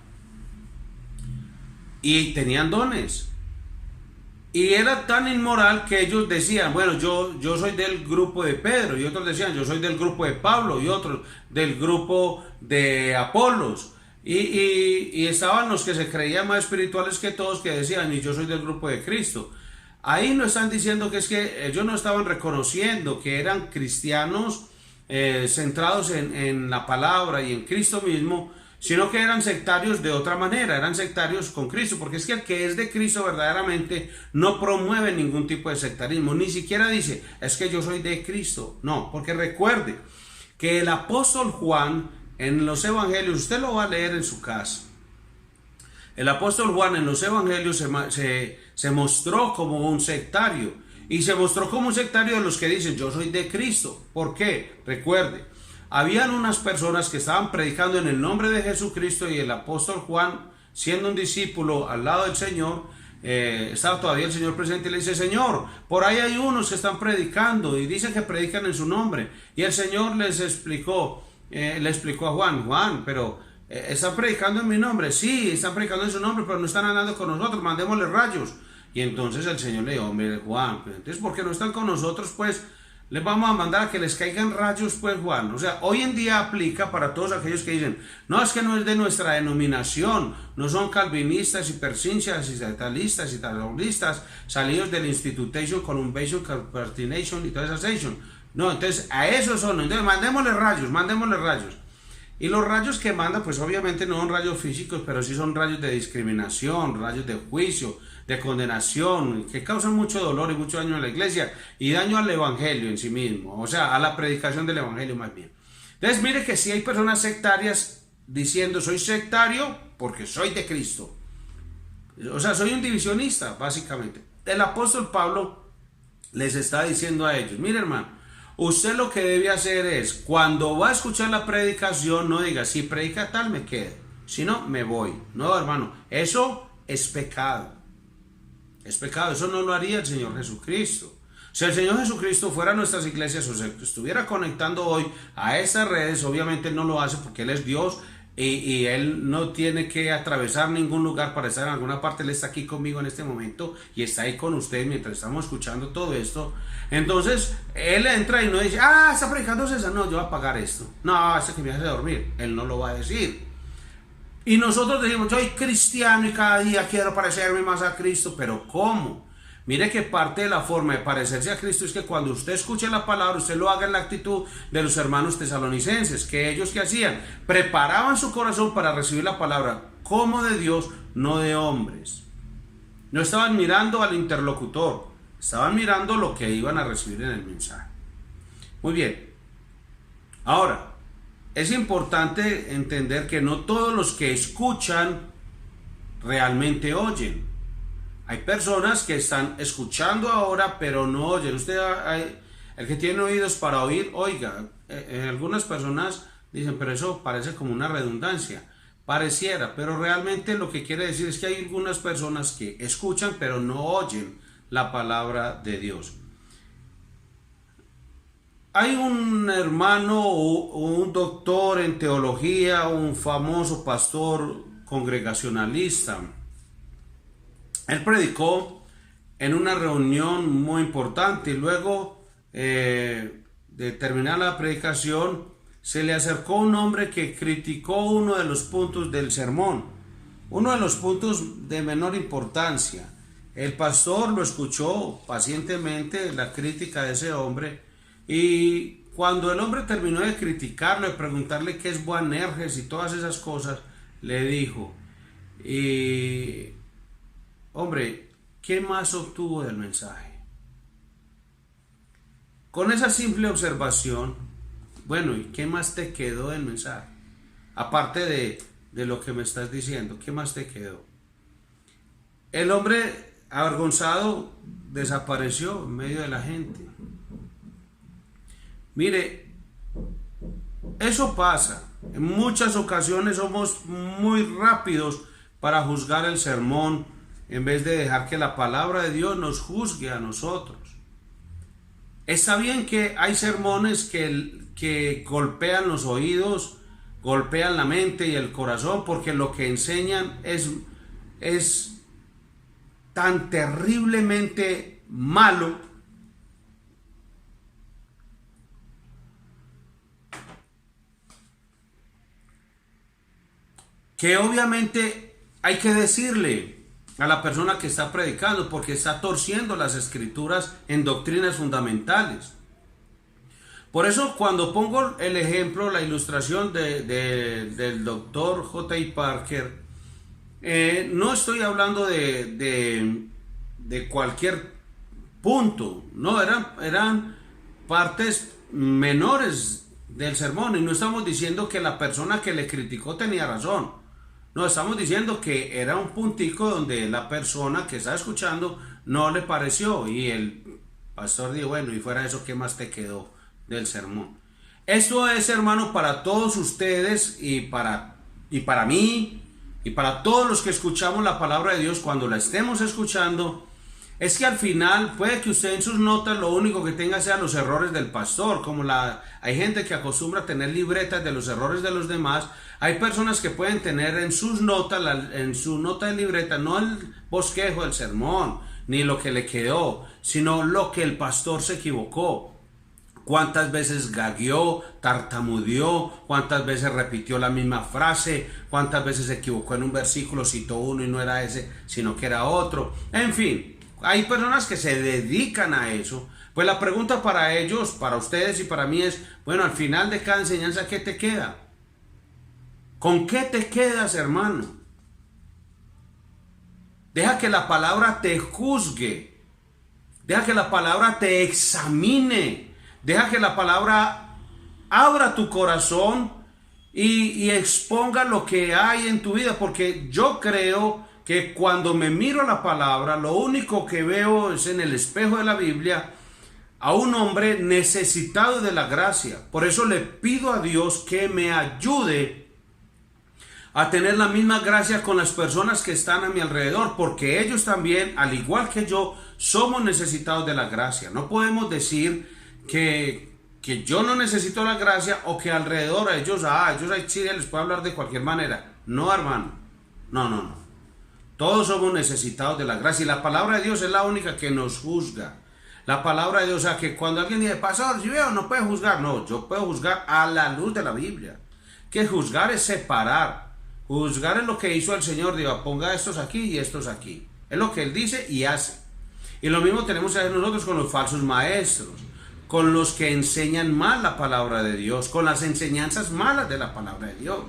Y tenían dones. Y era tan inmoral que ellos decían, bueno, yo soy del grupo de Pedro, y otros decían, yo soy del grupo de Pablo, y otros del grupo de Apolos. Y estaban los que se creían más espirituales que todos, que decían, y yo soy del grupo de Cristo. Ahí no están diciendo que es que ellos no estaban reconociendo que eran cristianos centrados en la palabra y en Cristo mismo, sino que eran sectarios de otra manera, eran sectarios con Cristo, porque es que el que es de Cristo verdaderamente no promueve ningún tipo de sectarismo, ni siquiera dice, es que yo soy de Cristo, no, porque recuerde que el apóstol Juan en los evangelios, usted lo va a leer en su casa, el apóstol Juan en los evangelios se mostró como un sectario, y se mostró como un sectario de los que dicen, yo soy de Cristo. ¿Por qué? Recuerde, habían unas personas que estaban predicando en el nombre de Jesucristo y el apóstol Juan, siendo un discípulo al lado del Señor, estaba todavía el Señor presente y le dice, Señor, por ahí hay unos que están predicando y dicen que predican en su nombre. Y el Señor le explicó a Juan, pero ¿están predicando en mi nombre? Sí, están predicando en su nombre, pero no están andando con nosotros, mandémosle rayos. Y entonces el Señor le dijo, hombre, Juan, entonces ¿por qué no están con nosotros? Pues les vamos a mandar a que les caigan rayos, pues, Juan. O sea, hoy en día aplica para todos aquellos que dicen, no, es que no es de nuestra denominación, no son calvinistas, hipercincias, y satalistas, y taoístas, salidos del Institutation, Columbation, Cartination y toda esa sesión. No, entonces a esos son, entonces mandémosle rayos. Y los rayos que manda, pues obviamente no son rayos físicos, pero sí son rayos de discriminación, rayos de juicio, de condenación, que causan mucho dolor y mucho daño a la iglesia y daño al evangelio en sí mismo, o sea, a la predicación del evangelio más bien. Entonces mire que si hay personas sectarias diciendo soy sectario porque soy de Cristo, o sea, soy un divisionista básicamente. El apóstol Pablo les está diciendo a ellos, mire hermano, usted lo que debe hacer es, cuando va a escuchar la predicación, no diga, si predica tal me quedo, si no me voy. No, hermano, eso es pecado. Es pecado, eso no lo haría el Señor Jesucristo. Si el Señor Jesucristo fuera a nuestras iglesias o se estuviera conectando hoy a estas redes, obviamente Él no lo hace porque Él es Dios y él no tiene que atravesar ningún lugar para estar en alguna parte. Él está aquí conmigo en este momento y está ahí con ustedes mientras estamos escuchando todo esto. Entonces él entra y no dice, está predicando César, no, yo voy a pagar esto, no, este que me hace dormir. Él no lo va a decir. Y nosotros decimos, soy cristiano y cada día quiero parecerme más a Cristo. Pero ¿cómo? Mire que parte de la forma de parecerse a Cristo es que cuando usted escuche la palabra, usted lo haga en la actitud de los hermanos tesalonicenses, que ellos, ¿qué hacían? Preparaban su corazón para recibir la palabra como de Dios, no de hombres. No estaban mirando al interlocutor, estaban mirando lo que iban a recibir en el mensaje. Muy bien. Ahora, es importante entender que no todos los que escuchan realmente oyen. Hay personas que están escuchando ahora, pero no oyen. El que tiene oídos para oír, oiga. Algunas personas dicen, pero eso parece como una redundancia. Pareciera, pero realmente lo que quiere decir es que hay algunas personas que escuchan, pero no oyen la palabra de Dios. Hay un hermano o un doctor en teología, un famoso pastor congregacionalista. Él predicó en una reunión muy importante y luego de terminar la predicación se le acercó un hombre que criticó uno de los puntos del sermón, uno de los puntos de menor importancia. El pastor lo escuchó pacientemente, la crítica de ese hombre, y cuando el hombre terminó de criticarlo, de preguntarle qué es Boanerges y todas esas cosas, le dijo, hombre, ¿qué más obtuvo del mensaje? Con esa simple observación, bueno, ¿y qué más te quedó del mensaje? Aparte de lo que me estás diciendo, ¿qué más te quedó? El hombre, avergonzado, desapareció en medio de la gente. Mire, eso pasa. En muchas ocasiones somos muy rápidos para juzgar el sermón en vez de dejar que la palabra de Dios nos juzgue a nosotros. Está bien que hay sermones que golpean los oídos, golpean la mente y el corazón, porque lo que enseñan es tan terriblemente malo que obviamente hay que decirle a la persona que está predicando, porque está torciendo las escrituras en doctrinas fundamentales. Por eso cuando pongo el ejemplo, la ilustración del doctor J.I. Parker, no estoy hablando de cualquier punto, no, eran partes menores del sermón, y no estamos diciendo que la persona que le criticó tenía razón. No, estamos diciendo que era un puntico donde la persona que está escuchando no le pareció, y el pastor dijo, bueno, y fuera eso, ¿qué más te quedó del sermón? Esto es, hermano, para todos ustedes y para mí y para todos los que escuchamos la palabra de Dios. Cuando la estemos escuchando, es que al final puede que usted en sus notas lo único que tenga sean los errores del pastor, hay gente que acostumbra a tener libretas de los errores de los demás. Hay personas que pueden tener en sus notas, en su nota de libreta, no el bosquejo del sermón, ni lo que le quedó, sino lo que el pastor se equivocó. Cuántas veces gagueó, tartamudeó, cuántas veces repitió la misma frase, cuántas veces se equivocó en un versículo, citó uno y no era ese, sino que era otro. En fin, hay personas que se dedican a eso. Pues la pregunta para ellos, para ustedes y para mí es, bueno, al final de cada enseñanza, ¿qué te queda? ¿Con qué te quedas, hermano? Deja que la palabra te juzgue. Deja que la palabra te examine. Deja que la palabra abra tu corazón y exponga lo que hay en tu vida. Porque yo creo que cuando me miro la palabra, lo único que veo es en el espejo de la Biblia a un hombre necesitado de la gracia. Por eso le pido a Dios que me ayude a tener la misma gracia con las personas que están a mi alrededor, porque ellos también, al igual que yo, somos necesitados de la gracia. No podemos decir que que yo no necesito la gracia o que alrededor a ellos hay chile, les puedo hablar de cualquier manera. No, hermano. No. Todos somos necesitados de la gracia y la palabra de Dios es la única que nos juzga. La palabra de Dios, o sea, que cuando alguien dice, pastor, si veo, no puede juzgar. No, yo puedo juzgar a la luz de la Biblia. Que juzgar es separar. Juzgar es lo que hizo el Señor. Digo, ponga estos aquí y estos aquí. Es lo que Él dice y hace. Y lo mismo tenemos que hacer nosotros con los falsos maestros, con los que enseñan mal la palabra de Dios, con las enseñanzas malas de la palabra de Dios.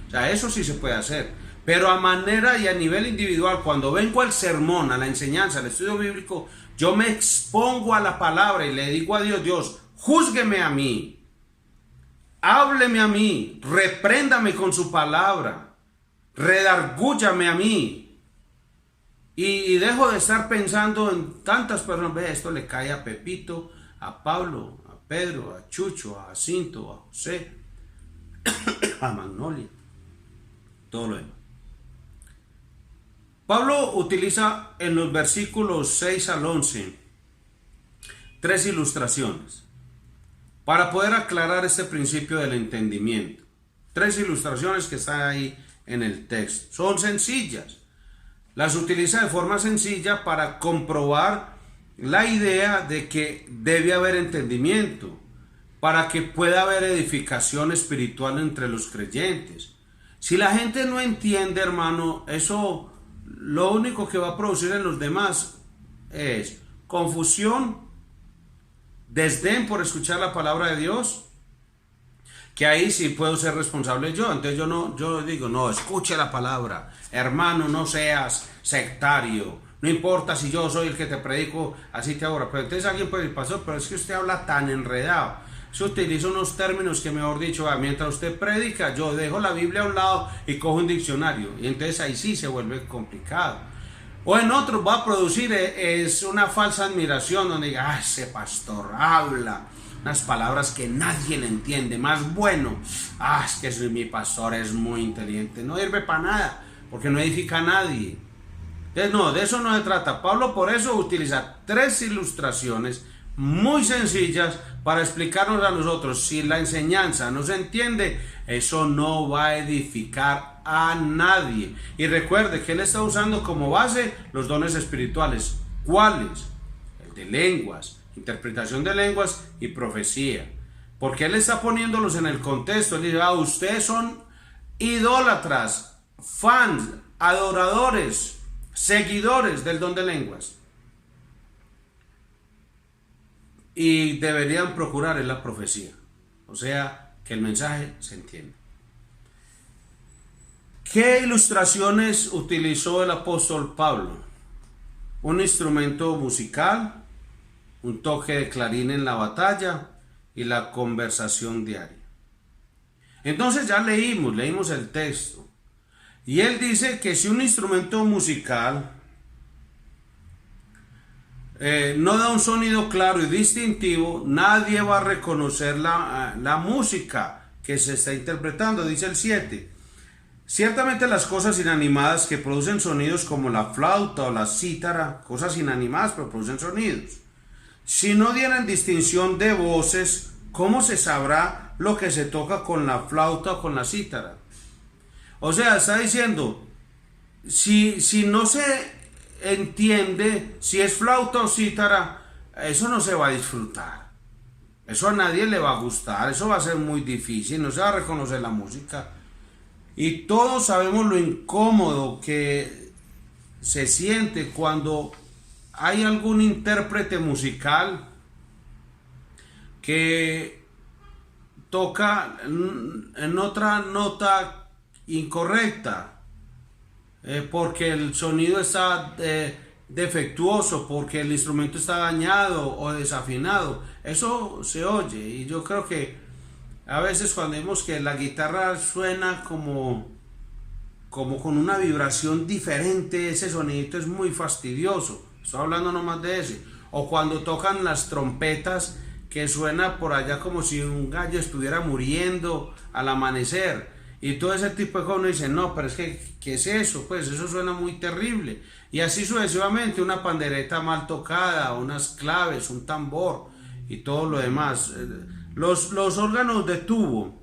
O sea, eso sí se puede hacer. Pero a manera y a nivel individual, cuando vengo al sermón, a la enseñanza, al estudio bíblico, yo me expongo a la palabra y le digo a Dios, Dios, júzgueme a mí, hábleme a mí, repréndame con su palabra, redargúllame a mí. Y dejo de estar pensando en tantas personas, ve, esto le cae a Pepito, a Pablo, a Pedro, a Chucho, a Jacinto, a José, a Magnolia, todo lo demás. Pablo utiliza en los versículos 6 al 11 tres ilustraciones para poder aclarar este principio del entendimiento. Tres ilustraciones que están ahí en el texto. Son sencillas. Las utiliza de forma sencilla para comprobar la idea de que debe haber entendimiento, para que pueda haber edificación espiritual entre los creyentes. Si la gente no entiende, hermano, eso lo único que va a producir en los demás es confusión, desdén por escuchar la palabra de Dios, que ahí sí puedo ser responsable yo. Entonces yo digo, no, escuche la palabra, hermano, no seas sectario, no importa si yo soy el que te predico, así te ahora. Pero entonces alguien puede decir, pastor, pero es que usted habla tan enredado, se utiliza unos términos que mejor dicho, mientras usted predica, yo dejo la Biblia a un lado y cojo un diccionario, y entonces ahí sí se vuelve complicado. O en otros va a producir es una falsa admiración, donde diga, ese pastor habla unas palabras que nadie le entiende, más bueno, es que mi pastor es muy inteligente. No sirve para nada, porque no edifica a nadie. Entonces no, de eso no se trata. Pablo por eso utiliza tres ilustraciones muy sencillas para explicarnos a nosotros. Si la enseñanza no se entiende, eso no va a edificar a nadie. Y recuerde que él está usando como base los dones espirituales. ¿Cuáles? El de lenguas, interpretación de lenguas y profecía. Porque él está poniéndolos en el contexto. Él dice, ustedes son idólatras, fans, adoradores, seguidores del don de lenguas. Y deberían procurar en la profecía. O sea, que el mensaje se entienda. ¿Qué ilustraciones utilizó el apóstol Pablo? Un instrumento musical, un toque de clarín en la batalla y la conversación diaria. Entonces ya leímos el texto. Y él dice que si un instrumento musical no da un sonido claro y distintivo, nadie va a reconocer la música que se está interpretando. Dice el 7. Ciertamente las cosas inanimadas que producen sonidos como la flauta o la cítara, cosas inanimadas pero producen sonidos, si no dieran distinción de voces, ¿cómo se sabrá lo que se toca con la flauta o con la cítara? O sea, está diciendo, si no se entiende si es flauta o cítara, eso no se va a disfrutar, eso a nadie le va a gustar, eso va a ser muy difícil, no se va a reconocer la música. Y todos sabemos lo incómodo que se siente cuando hay algún intérprete musical que toca en otra nota incorrecta, porque el sonido está defectuoso, porque el instrumento está dañado o desafinado. Eso se oye, y yo creo que a veces cuando vemos que la guitarra suena como con una vibración diferente, ese sonidito es muy fastidioso. Estoy hablando nomás de ese. O cuando tocan las trompetas, que suena por allá como si un gallo estuviera muriendo al amanecer. Y todo ese tipo de cosas, uno dice, no, pero es que, ¿qué es eso? Pues eso suena muy terrible. Y así sucesivamente, una pandereta mal tocada, unas claves, un tambor y todo lo demás. Los órganos de tubo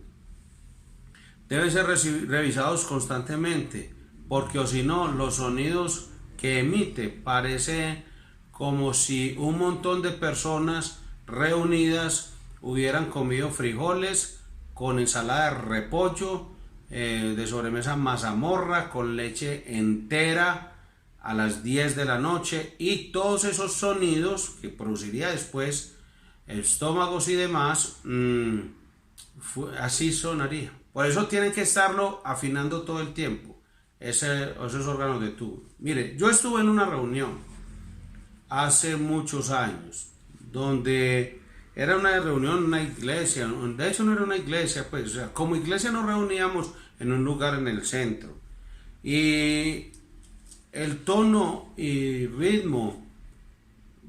deben ser revisados constantemente, porque o si no, los sonidos que emite parece como si un montón de personas reunidas hubieran comido frijoles con ensalada de repollo, de sobremesa mazamorra con leche entera a las 10 de la noche, y todos esos sonidos que produciría después estómagos y demás, así sonaría. Por eso tienen que estarlo afinando todo el tiempo, esos órganos de tubo. Mire, yo estuve en una reunión hace muchos años, donde era una reunión en una iglesia. De hecho no era una iglesia, pues, o sea, como iglesia nos reuníamos en un lugar en el centro, y el tono y ritmo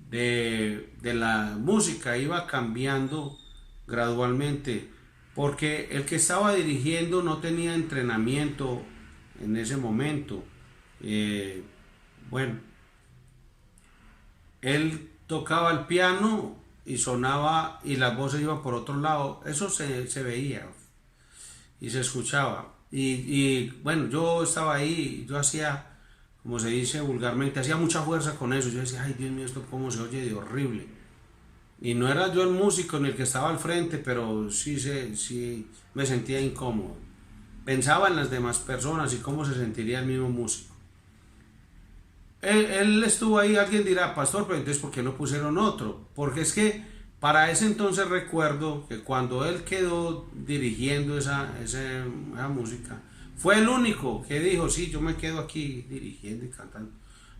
de la música iba cambiando gradualmente, porque el que estaba dirigiendo no tenía entrenamiento en ese momento. Bueno, él tocaba el piano y sonaba, y las voces iban por otro lado. Eso se veía y se escuchaba. Y bueno, yo estaba ahí, yo hacía, como se dice vulgarmente, hacía mucha fuerza con eso. Yo decía, ay Dios mío, esto cómo se oye de horrible. Y no era yo el músico ni el que estaba al frente, pero sí me sentía incómodo. Pensaba en las demás personas y cómo se sentiría el mismo músico. Él estuvo ahí. Alguien dirá, pastor, pero entonces ¿por qué no pusieron otro? Porque es que para ese entonces recuerdo que cuando él quedó dirigiendo esa música, fue el único que dijo, sí, yo me quedo aquí dirigiendo y cantando.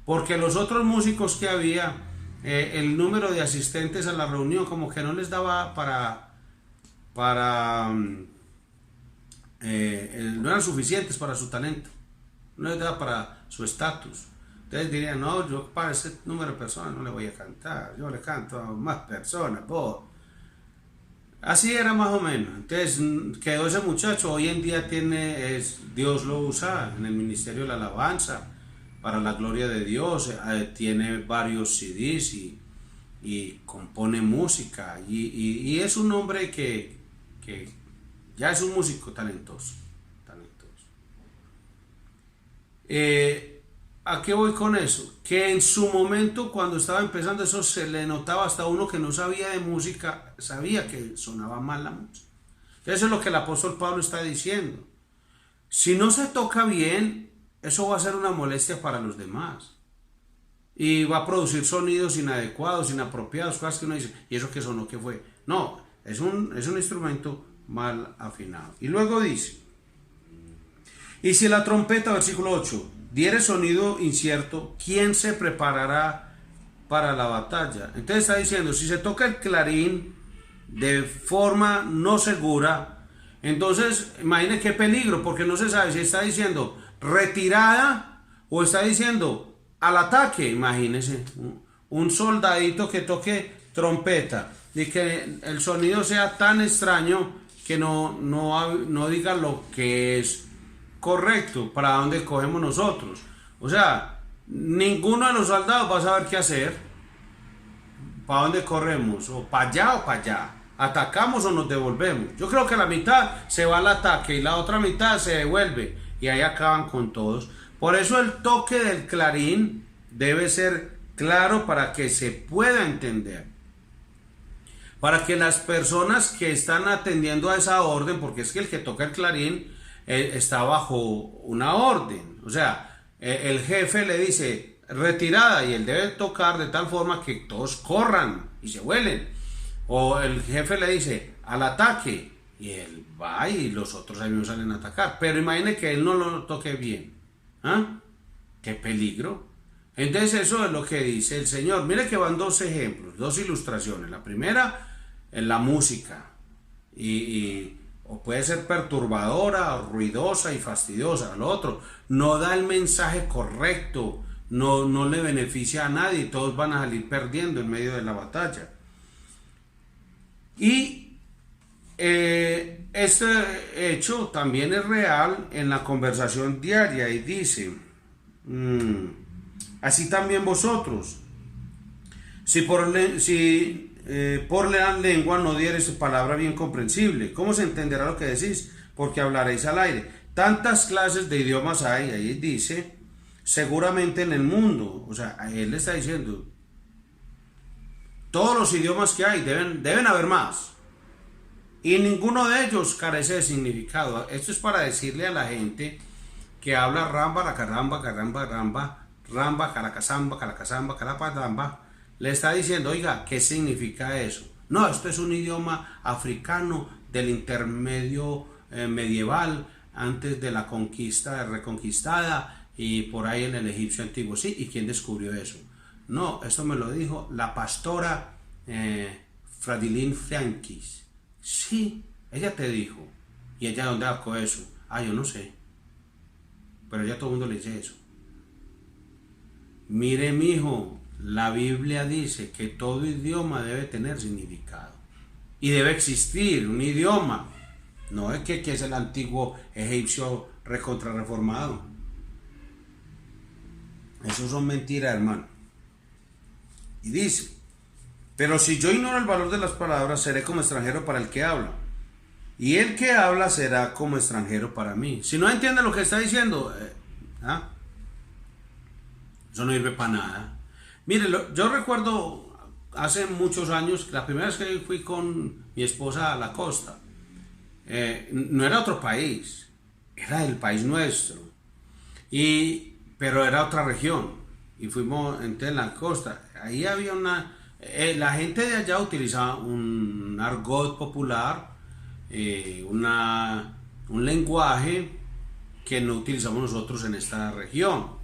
Porque los otros músicos que había, el número de asistentes a la reunión como que no les daba no eran suficientes para su talento, no les daba para su estatus. Entonces dirían, no, yo para ese número de personas no le voy a cantar, yo le canto a más personas, vos. Así era más o menos. Entonces quedó ese muchacho. Hoy en día Dios lo usa en el ministerio de la alabanza para la gloria de Dios. Tiene varios CDs y compone música, y es un hombre que ya es un músico talentoso. ¿A qué voy con eso? Que en su momento, cuando estaba empezando, eso se le notaba. Hasta uno que no sabía de música sabía que sonaba mal la música. Eso es lo que el apóstol Pablo está diciendo. Si no se toca bien, eso va a ser una molestia para los demás, y va a producir sonidos inadecuados, inapropiados, cosas que uno dice, ¿y eso qué sonó? ¿Qué fue? No, es un instrumento mal afinado. Y luego dice, y si la trompeta, versículo 8, diere sonido incierto, ¿quién se preparará para la batalla? Entonces está diciendo, si se toca el clarín de forma no segura, entonces imagine qué peligro, porque no se sabe si está diciendo retirada o está diciendo al ataque. Imagínese un soldadito que toque trompeta y que el sonido sea tan extraño que no diga lo que es correcto, para dónde cogemos nosotros. O sea, ninguno de los soldados va a saber qué hacer, para dónde corremos, o para allá o para allá, atacamos o nos devolvemos. Yo creo que la mitad se va al ataque y la otra mitad se devuelve, y ahí acaban con todos. Por eso el toque del clarín debe ser claro para que se pueda entender, para que las personas que están atendiendo a esa orden, porque es que el que toca el clarín está bajo una orden. O sea, el jefe le dice retirada y él debe tocar de tal forma que todos corran y se vuelen. O el jefe le dice al ataque y él va y los otros ahí mismo salen a atacar. Pero imagine que él no lo toque bien. ¿Ah? ¡Qué peligro! Entonces eso es lo que dice el Señor. Mire que van dos ejemplos, dos ilustraciones. La primera en la música, o puede ser perturbadora, ruidosa y fastidiosa. Lo otro, no da el mensaje correcto, no le beneficia a nadie, todos van a salir perdiendo en medio de la batalla. Y este hecho también es real en la conversación diaria, y dice, así también vosotros, si por la lengua no diereis palabra bien comprensible. ¿Cómo se entenderá lo que decís? Porque hablaréis al aire. Tantas clases de idiomas hay, ahí dice, seguramente en el mundo. O sea, él le está diciendo, todos los idiomas que hay, deben haber más. Y ninguno de ellos carece de significado. Esto es para decirle a la gente que habla ramba, la caramba, caramba, ramba, ramba, caracasamba, caracasamba, carapadamba. Le está diciendo, oiga, ¿qué significa eso? No, esto es un idioma africano del intermedio medieval, antes de la conquista reconquistada y por ahí en el egipcio antiguo. Sí, ¿y quién descubrió eso? No, esto me lo dijo la pastora Fradilin Frankis. Sí, ella te dijo. ¿Y ella dónde sacó eso? Ah, yo no sé. Pero ya todo el mundo le dice eso. Mire, mijo, la Biblia dice que todo idioma debe tener significado. Y debe existir un idioma. No es que es el antiguo egipcio recontrarreformado. Eso son mentiras, hermano. Y dice, pero si yo ignoro el valor de las palabras, seré como extranjero para el que habla. Y el que habla será como extranjero para mí. Si no entiende lo que está diciendo, eso no sirve para nada. Mire, yo recuerdo hace muchos años, la primera vez que fui con mi esposa a la costa, no era otro país, era el país nuestro, pero era otra región, y fuimos en la costa. Ahí había la gente de allá utilizaba un argot popular, un lenguaje que no utilizamos nosotros en esta región.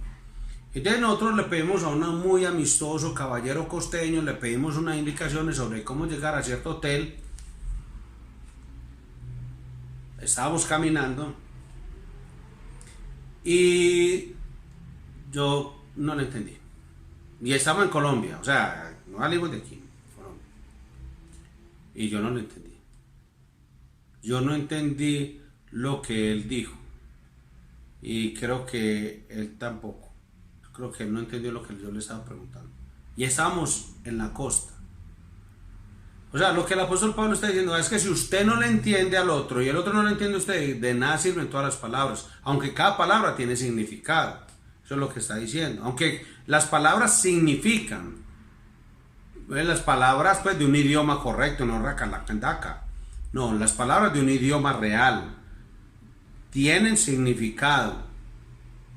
Entonces nosotros le pedimos a un muy amistoso caballero costeño, le pedimos unas indicaciones sobre cómo llegar a cierto hotel. Estábamos caminando y yo no lo entendí. Y estamos en Colombia, o sea, no salimos de aquí, Colombia. Y yo no lo entendí. Yo no entendí lo que él dijo. Y creo que él tampoco. Creo que él no entendió lo que yo le estaba preguntando. Y estábamos en la costa. O sea, lo que el apóstol Pablo está diciendo es que si usted no le entiende al otro y el otro no le entiende a usted, de nada sirven todas las palabras, aunque cada palabra tiene significado. Eso es lo que está diciendo. Aunque las palabras significan, las palabras pues de un idioma correcto, no racalacandaca. No, las palabras de un idioma real tienen significado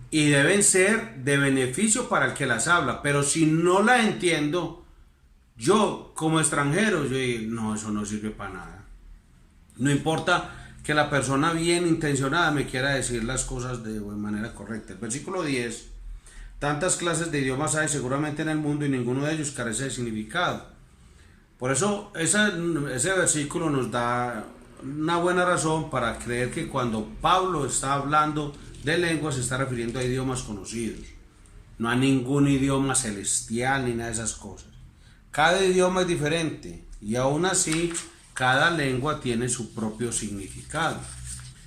y deben ser de beneficio para el que las habla. Pero si no la entiendo, yo como extranjero, yo digo, no, eso no sirve para nada. No importa que la persona bien intencionada me quiera decir las cosas de manera correcta. El versículo 10, tantas clases de idiomas hay seguramente en el mundo y ninguno de ellos carece de significado. Por eso ese versículo nos da una buena razón para creer que cuando Pablo está hablando de lenguas se está refiriendo a idiomas conocidos, no a ningún idioma celestial ni nada de esas cosas. Cada idioma es diferente y aún así cada lengua tiene su propio significado.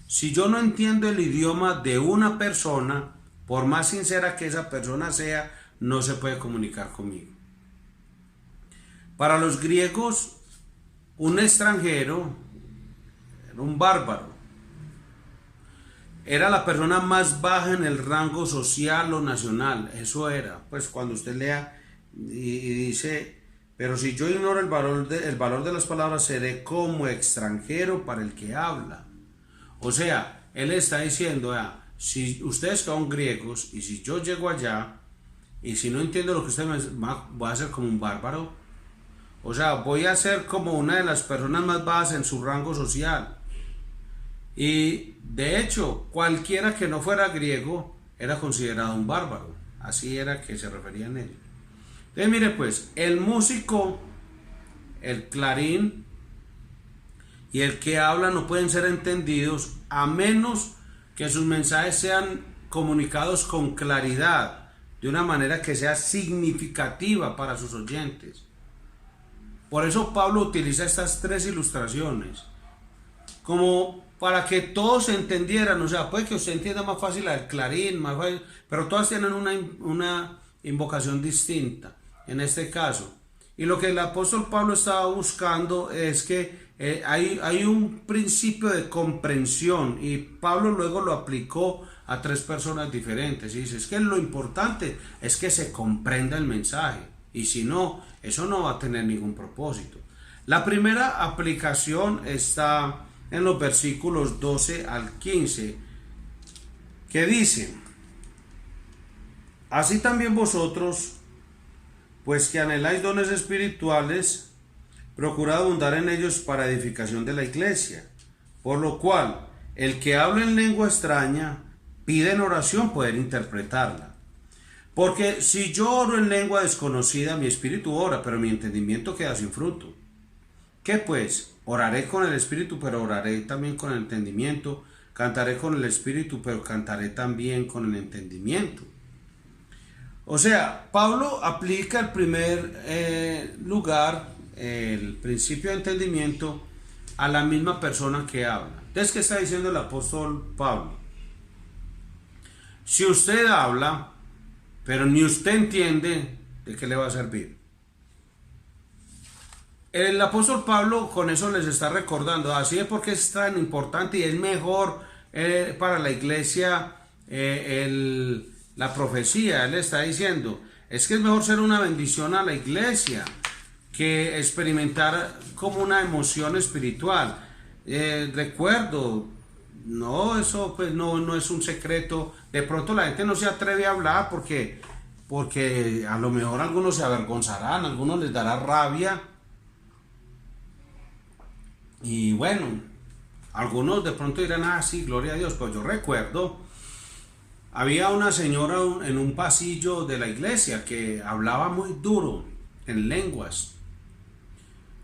Si yo no entiendo el idioma de una persona, por más sincera que esa persona sea, no se puede comunicar conmigo. Para los griegos, un extranjero era un bárbaro. Era la persona más baja en el rango social o nacional. Eso era. Pues cuando usted lea y dice, pero si yo ignoro el valor de las palabras, seré como extranjero para el que habla. O sea, él está diciendo, si ustedes son griegos y si yo llego allá y si no entiendo lo que ustedes voy a ser como un bárbaro. O sea, voy a ser como una de las personas más bajas en su rango social. Y de hecho, cualquiera que no fuera griego era considerado un bárbaro. Así era que se referían a ellos. Entonces, mire pues, el músico, el clarín y el que habla no pueden ser entendidos a menos que sus mensajes sean comunicados con claridad, de una manera que sea significativa para sus oyentes. Por eso Pablo utiliza estas tres ilustraciones, como para que todos entendieran. O sea, puede que usted entienda más fácil la del clarín, más fácil, pero todas tienen una invocación distinta en este caso. Y lo que el apóstol Pablo estaba buscando es que hay un principio de comprensión, y Pablo luego lo aplicó a 3 personas diferentes. Y dice, es que lo importante es que se comprenda el mensaje, y si no, eso no va a tener ningún propósito. La primera aplicación está en los versículos 12 al 15, que dice, así también vosotros, pues que anheláis dones espirituales, procurad abundar en ellos para edificación de la iglesia. Por lo cual, el que habla en lengua extraña, pide en oración poder interpretarla. Porque si yo oro en lengua desconocida, mi espíritu ora, pero mi entendimiento queda sin fruto. ¿Qué pues? Oraré con el espíritu, pero oraré también con el entendimiento. Cantaré con el espíritu, pero cantaré también con el entendimiento. O sea, Pablo aplica el primer lugar, el principio de entendimiento, a la misma persona que habla. Entonces, ¿qué está diciendo el apóstol Pablo? Si usted habla, pero ni usted entiende, ¿de qué le va a servir? El apóstol Pablo con eso les está recordando, así es porque es tan importante y es mejor para la iglesia la profecía. Él está diciendo, es que es mejor ser una bendición a la iglesia que experimentar como una emoción espiritual. Recuerdo, no, eso pues no es un secreto. De pronto la gente no se atreve a hablar porque a lo mejor algunos se avergonzarán, a algunos les dará rabia. Y bueno, algunos de pronto dirán, ah, sí, gloria a Dios. Pues yo recuerdo, había una señora en un pasillo de la iglesia que hablaba muy duro en lenguas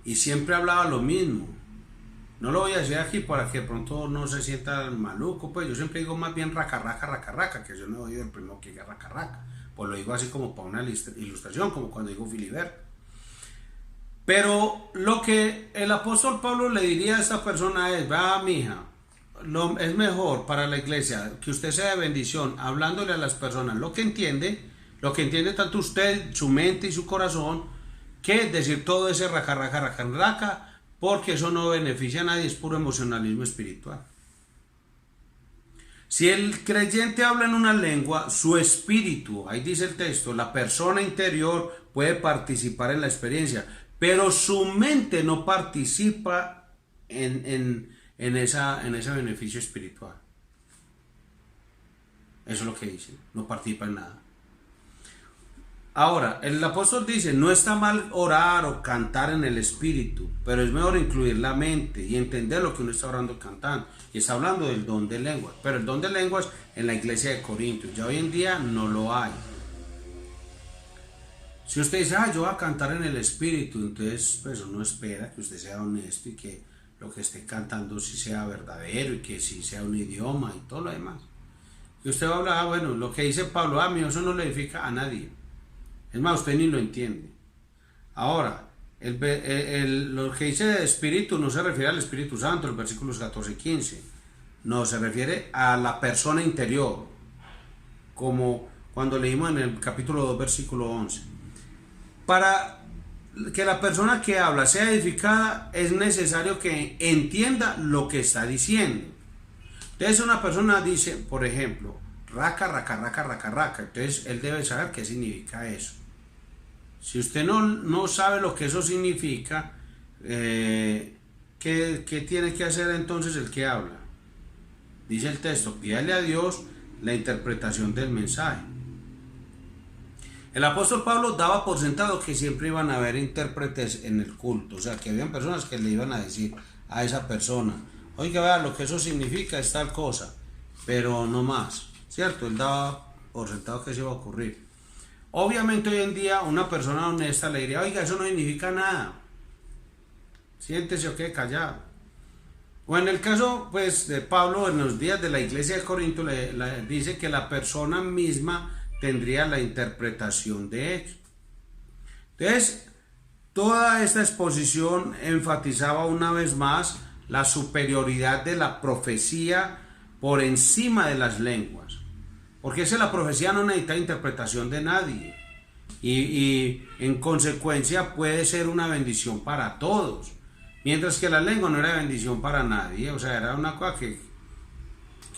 y siempre hablaba lo mismo. No lo voy a decir aquí para que de pronto no se sienta maluco, pues yo siempre digo más bien raca, raca, raca, raca, que yo no he oído el primero que diga raca, raca. Pues lo digo así como para una ilustración, como cuando digo Filiberto. Pero lo que el apóstol Pablo le diría a esta persona es, va, mija, es mejor para la iglesia que usted sea de bendición, hablándole a las personas lo que entiende tanto usted, su mente y su corazón, que decir todo ese raca, raca, raca, raca, porque eso no beneficia a nadie, es puro emocionalismo espiritual. Si el creyente habla en una lengua, su espíritu, ahí dice el texto, la persona interior puede participar en la experiencia, pero su mente no participa en ese beneficio espiritual. Eso es lo que dice, no participa en nada. Ahora, el apóstol dice, no está mal orar o cantar en el espíritu, pero es mejor incluir la mente y entender lo que uno está orando cantando. Y está hablando del don de lenguas, pero el don de lenguas en la iglesia de Corintios, ya hoy en día no lo hay. Si usted dice, yo voy a cantar en el espíritu, entonces pues uno espera que usted sea honesto y que lo que esté cantando sí sea verdadero y que sí sea un idioma y todo lo demás. Y usted va a hablar, bueno, lo que dice Pablo, a mí eso no le edifica a nadie. Es más, usted ni lo entiende. Ahora, lo que dice de espíritu no se refiere al Espíritu Santo, los versículos 14 y 15. No, se refiere a la persona interior, como cuando leímos en el capítulo 2, versículo 11. Para que la persona que habla sea edificada, es necesario que entienda lo que está diciendo. Entonces una persona dice, por ejemplo, raca, raca, raca, raca, raca. Entonces él debe saber qué significa eso. Si usted no sabe lo que eso significa, ¿qué tiene que hacer entonces el que habla? Dice el texto, pídale a Dios la interpretación del mensaje. El apóstol Pablo daba por sentado que siempre iban a haber intérpretes en el culto, o sea, que habían personas que le iban a decir a esa persona, oiga, vea, lo que eso significa es tal cosa, pero no más, ¿cierto? Él daba por sentado que eso iba a ocurrir. Obviamente hoy en día una persona honesta le diría, oiga, eso no significa nada, siéntese o quede callado. O en el caso pues de Pablo, en los días de la iglesia de Corinto, le dice que la persona misma tendría la interpretación de ello. Entonces, toda esta exposición enfatizaba una vez más la superioridad de la profecía por encima de las lenguas. Porque la profecía no necesita interpretación de nadie. y en consecuencia puede ser una bendición para todos. Mientras que la lengua no era bendición para nadie, o sea, era una cosa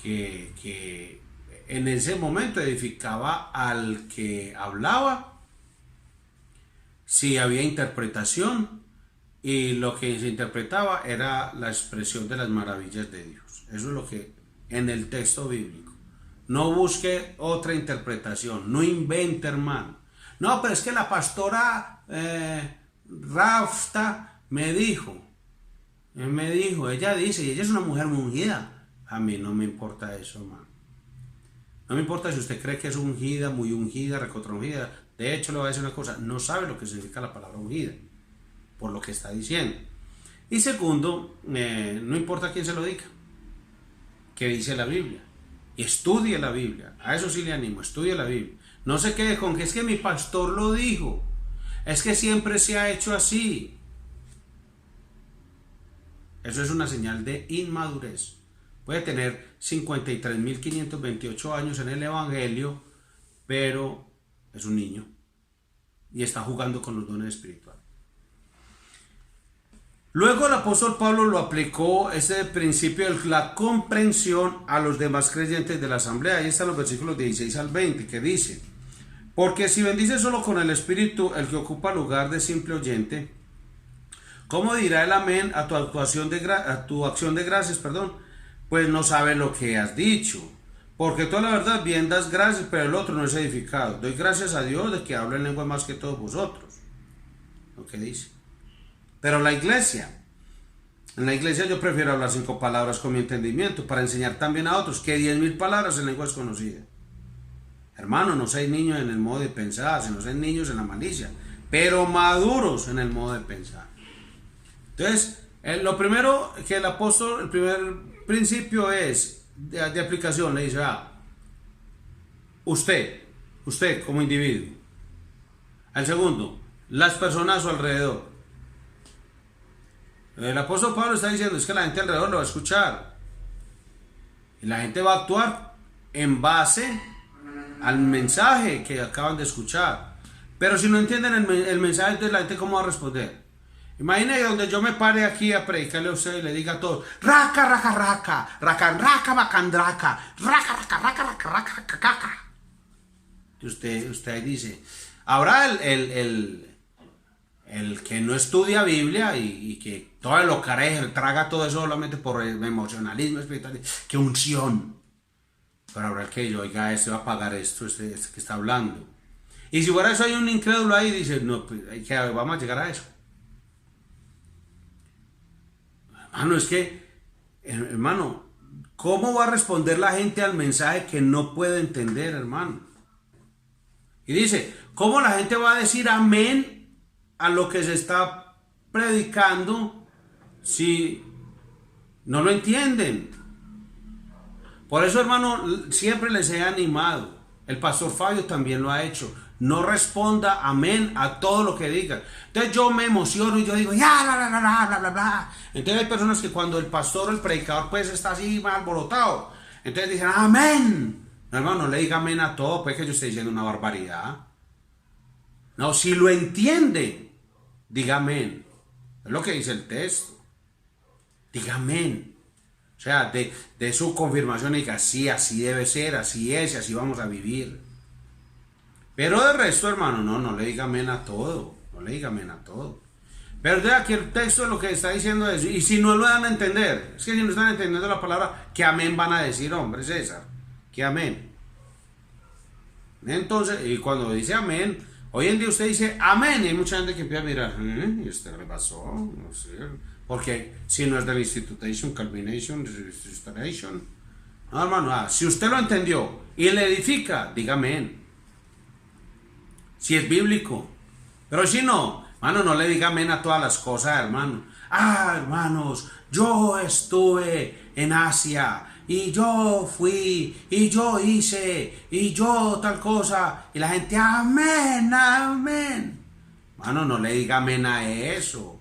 que en ese momento edificaba al que hablaba, si había interpretación, y lo que se interpretaba era la expresión de las maravillas de Dios. Eso es lo que en el texto bíblico. No busque otra interpretación, no invente, hermano. No, pero es que la pastora Rafta me dijo, ella dice, y ella es una mujer muy ungida. A mí no me importa eso, hermano. No me importa si usted cree que es ungida, muy ungida, recontra ungida. De hecho, le voy a decir una cosa, no sabe lo que significa la palabra ungida, por lo que está diciendo. Y segundo, no importa quién se lo diga, que dice la Biblia. Y estudie la Biblia. A eso sí le animo, estudie la Biblia. No se quede con que es que mi pastor lo dijo. Es que siempre se ha hecho así. Eso es una señal de inmadurez. Puede tener 53.528 años en el Evangelio, pero es un niño y está jugando con los dones espirituales. Luego el apóstol Pablo lo aplicó ese principio de la comprensión a los demás creyentes de la asamblea. Ahí están los versículos 16 al 20 que dice: porque si bendice solo con el espíritu el que ocupa lugar de simple oyente, ¿cómo dirá el amén a tu acción de gracias, pues no sabe lo que has dicho? Porque tú, la verdad, bien das gracias, pero el otro no es edificado. Doy gracias a Dios de que hablo en lengua más que todos vosotros. Lo que dice. Pero en la iglesia yo prefiero hablar 5 palabras con mi entendimiento para enseñar también a otros que 10.000 palabras en lengua desconocida. Hermano, no seáis niños en el modo de pensar, sino seáis niños en la malicia, pero maduros en el modo de pensar. Entonces, lo primero que el apóstol, el primer principio es de aplicación, le dice: usted como individuo. El segundo, las personas a su alrededor. El apóstol Pablo está diciendo es que la gente alrededor lo va a escuchar y la gente va a actuar en base al mensaje que acaban de escuchar. Pero si no entienden el mensaje, entonces la gente ¿cómo va a responder? Imagine donde yo me pare aquí a predicarle a usted y le diga a todos: raca, raca, raca, raca, raca, bacandraca, raca, raca, raca, raca, raca, raca, raca. Y usted ahí dice, ahora el que no estudia Biblia y que todo lo careje, traga todo eso solamente por el emocionalismo espiritual, que unción. Pero ahora el que yo oiga, este va a pagar esto, este que está hablando. Y si fuera eso hay un incrédulo ahí, dice, no, pues, vamos a llegar a eso. Hermano, es que, hermano, ¿cómo va a responder la gente al mensaje que no puede entender, hermano? Y dice, ¿cómo la gente va a decir amén a lo que se está predicando si no lo entienden? Por eso, hermano, siempre les he animado. El pastor Fabio también lo ha hecho. No responda amén a todo lo que digan. Entonces yo me emociono y yo digo, ya, bla, bla, bla, bla, bla, bla. Entonces hay personas que cuando el pastor o el predicador pues está así mal alborotado, entonces dicen, amén. No, hermano, no le diga amén a todo, pues que yo estoy diciendo una barbaridad. No, si lo entiende, diga amén. Es lo que dice el texto. Diga amén. O sea, de su confirmación diga, sí, así debe ser, así es, y así vamos a vivir. Pero de resto, hermano, no le diga amén a todo. No le diga amén a todo. Pero de aquí el texto lo que está diciendo es, y si no lo dan a entender, es que si no están entendiendo la palabra, ¿qué amén van a decir, hombre, César? ¿Qué amén? Entonces, y cuando dice amén, hoy en día usted dice amén, y hay mucha gente que empieza a mirar, ¿y usted le pasó? No sé. Porque si no es de la institution, culmination, restoration. No, hermano, si usted lo entendió y le edifica, diga amén. Si es bíblico. Pero si no, hermano, no le diga amén a todas las cosas, hermano. Hermanos, yo estuve en Asia y yo fui y yo hice y yo tal cosa. Y la gente, amén, amén. Hermano, no le diga amén a eso.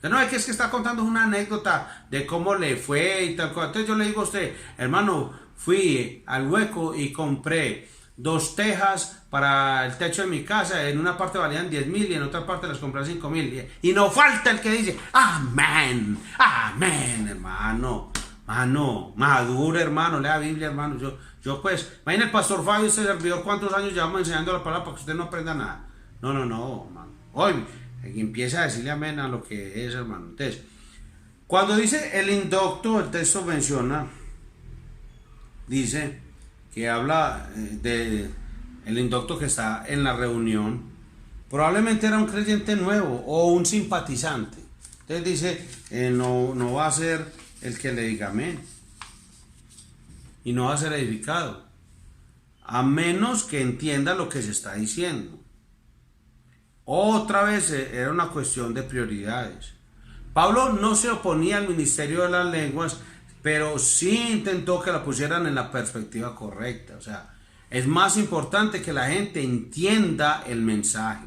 No, es que está contando una anécdota de cómo le fue y tal cosa. Entonces yo le digo a usted, hermano, fui al hueco y compré 2 tejas para el techo de mi casa, en una parte valían 10.000 y en otra parte las compré 5.000. Y no falta el que dice, amén, amén, hermano. Mano, maduro, hermano, lea Biblia, hermano. Yo pues, imagina el pastor Fabio, este servidor, cuántos años llevamos enseñando la palabra para que usted no aprenda nada. No, hermano. Hoy empieza a decirle amén a lo que es, hermano. Entonces, cuando dice el indocto, el texto menciona, dice que habla de el indocto que está en la reunión. Probablemente era un creyente nuevo o un simpatizante. Entonces dice, no va a ser el que le diga amén y no va a ser edificado a menos que entienda lo que se está diciendo. Otra vez era una cuestión de prioridades. Pablo no se oponía al ministerio de las lenguas, pero sí intentó que la pusieran en la perspectiva correcta. O sea, es más importante que la gente entienda el mensaje.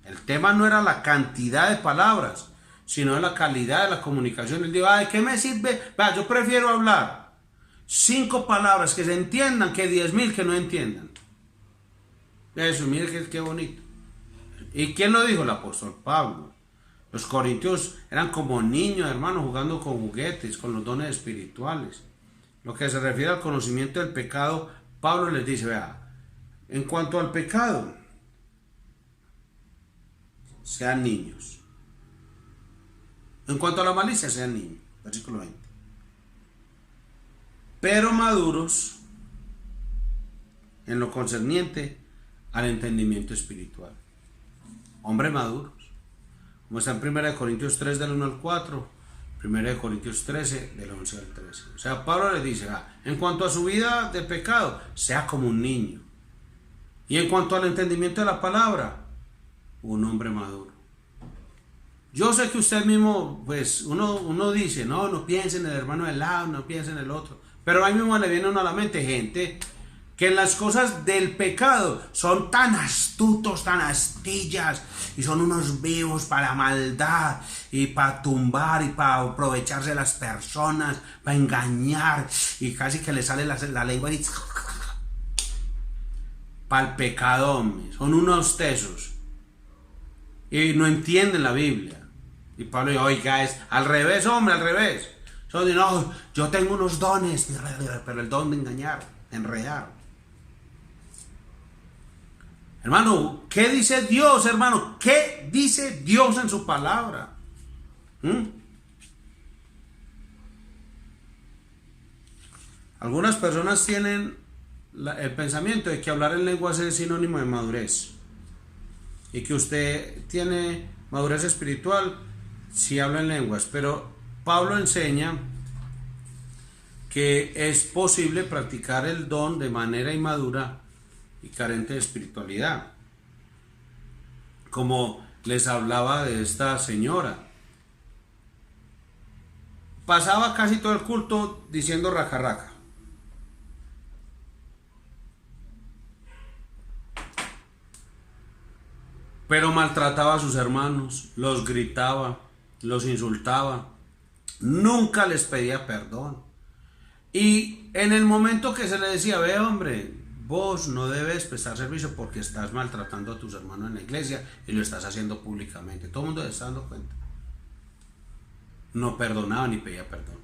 El tema no era la cantidad de palabras, sino la calidad de la comunicación. Él dijo, ¿de qué me sirve? Yo prefiero hablar 5 palabras que se entiendan que 10.000 que no entiendan. Eso, mire qué bonito. ¿Y quién lo dijo? El apóstol Pablo. Los corintios eran como niños, hermanos, jugando con juguetes, con los dones espirituales. Lo que se refiere al conocimiento del pecado, Pablo les dice, vea, en cuanto al pecado, sean niños. En cuanto a la malicia, sean niños. Versículo 20. Pero maduros en lo concerniente al entendimiento espiritual. Hombres maduros. Como está en 1 Corintios 3 del 1 al 4, 1 Corintios 13 del 11 al 13. O sea, Pablo le dice, en cuanto a su vida de pecado, sea como un niño. Y en cuanto al entendimiento de la palabra, un hombre maduro. Yo sé que usted mismo, pues, uno dice, no piense en el hermano del lado, no piense en el otro. Pero ahí mismo le viene a la mente gente que en las cosas del pecado son tan astutos, tan astillas, y son unos vivos para la maldad, y para tumbar, y para aprovecharse de las personas, para engañar, y casi que le sale la lengua y para el pecado, hombre. Son unos tesos. Y no entienden la Biblia. Y Pablo dice, oiga, es al revés, hombre, al revés. No, yo tengo unos dones, pero el don de engañar, enredar. Hermano, ¿qué dice Dios, hermano? ¿Qué dice Dios en su palabra? Algunas personas tienen el pensamiento de que hablar en lenguas es sinónimo de madurez. Y que usted tiene madurez espiritual si habla en lenguas. Pero Pablo enseña que es posible practicar el don de manera inmadura y carente de espiritualidad. Como les hablaba de esta señora. Pasaba casi todo el culto diciendo raca raca. Pero maltrataba a sus hermanos, los gritaba, los insultaba, nunca les pedía perdón. Y en el momento que se le decía, ve hombre, vos no debes prestar servicio porque estás maltratando a tus hermanos en la iglesia y lo estás haciendo públicamente. Todo el mundo se está dando cuenta. No perdonaba ni pedía perdón.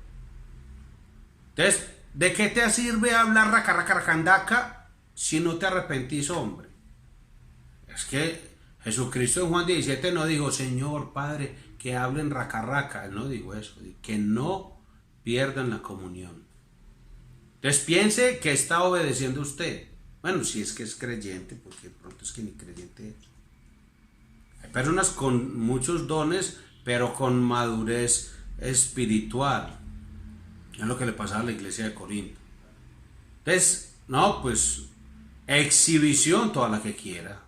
Entonces, ¿de qué te sirve hablar racarracandaca si no te arrepentís, hombre? Es que Jesucristo en Juan 17 no dijo, Señor, Padre, que hablen racarraca. Él no dijo eso, que no pierdan la comunión. Entonces piense que está obedeciendo usted. Bueno, si es que es creyente, porque de pronto es que ni creyente es. Hay personas con muchos dones, pero con madurez espiritual. Es lo que le pasaba a la iglesia de Corinto. Entonces, no, pues, exhibición toda la que quiera.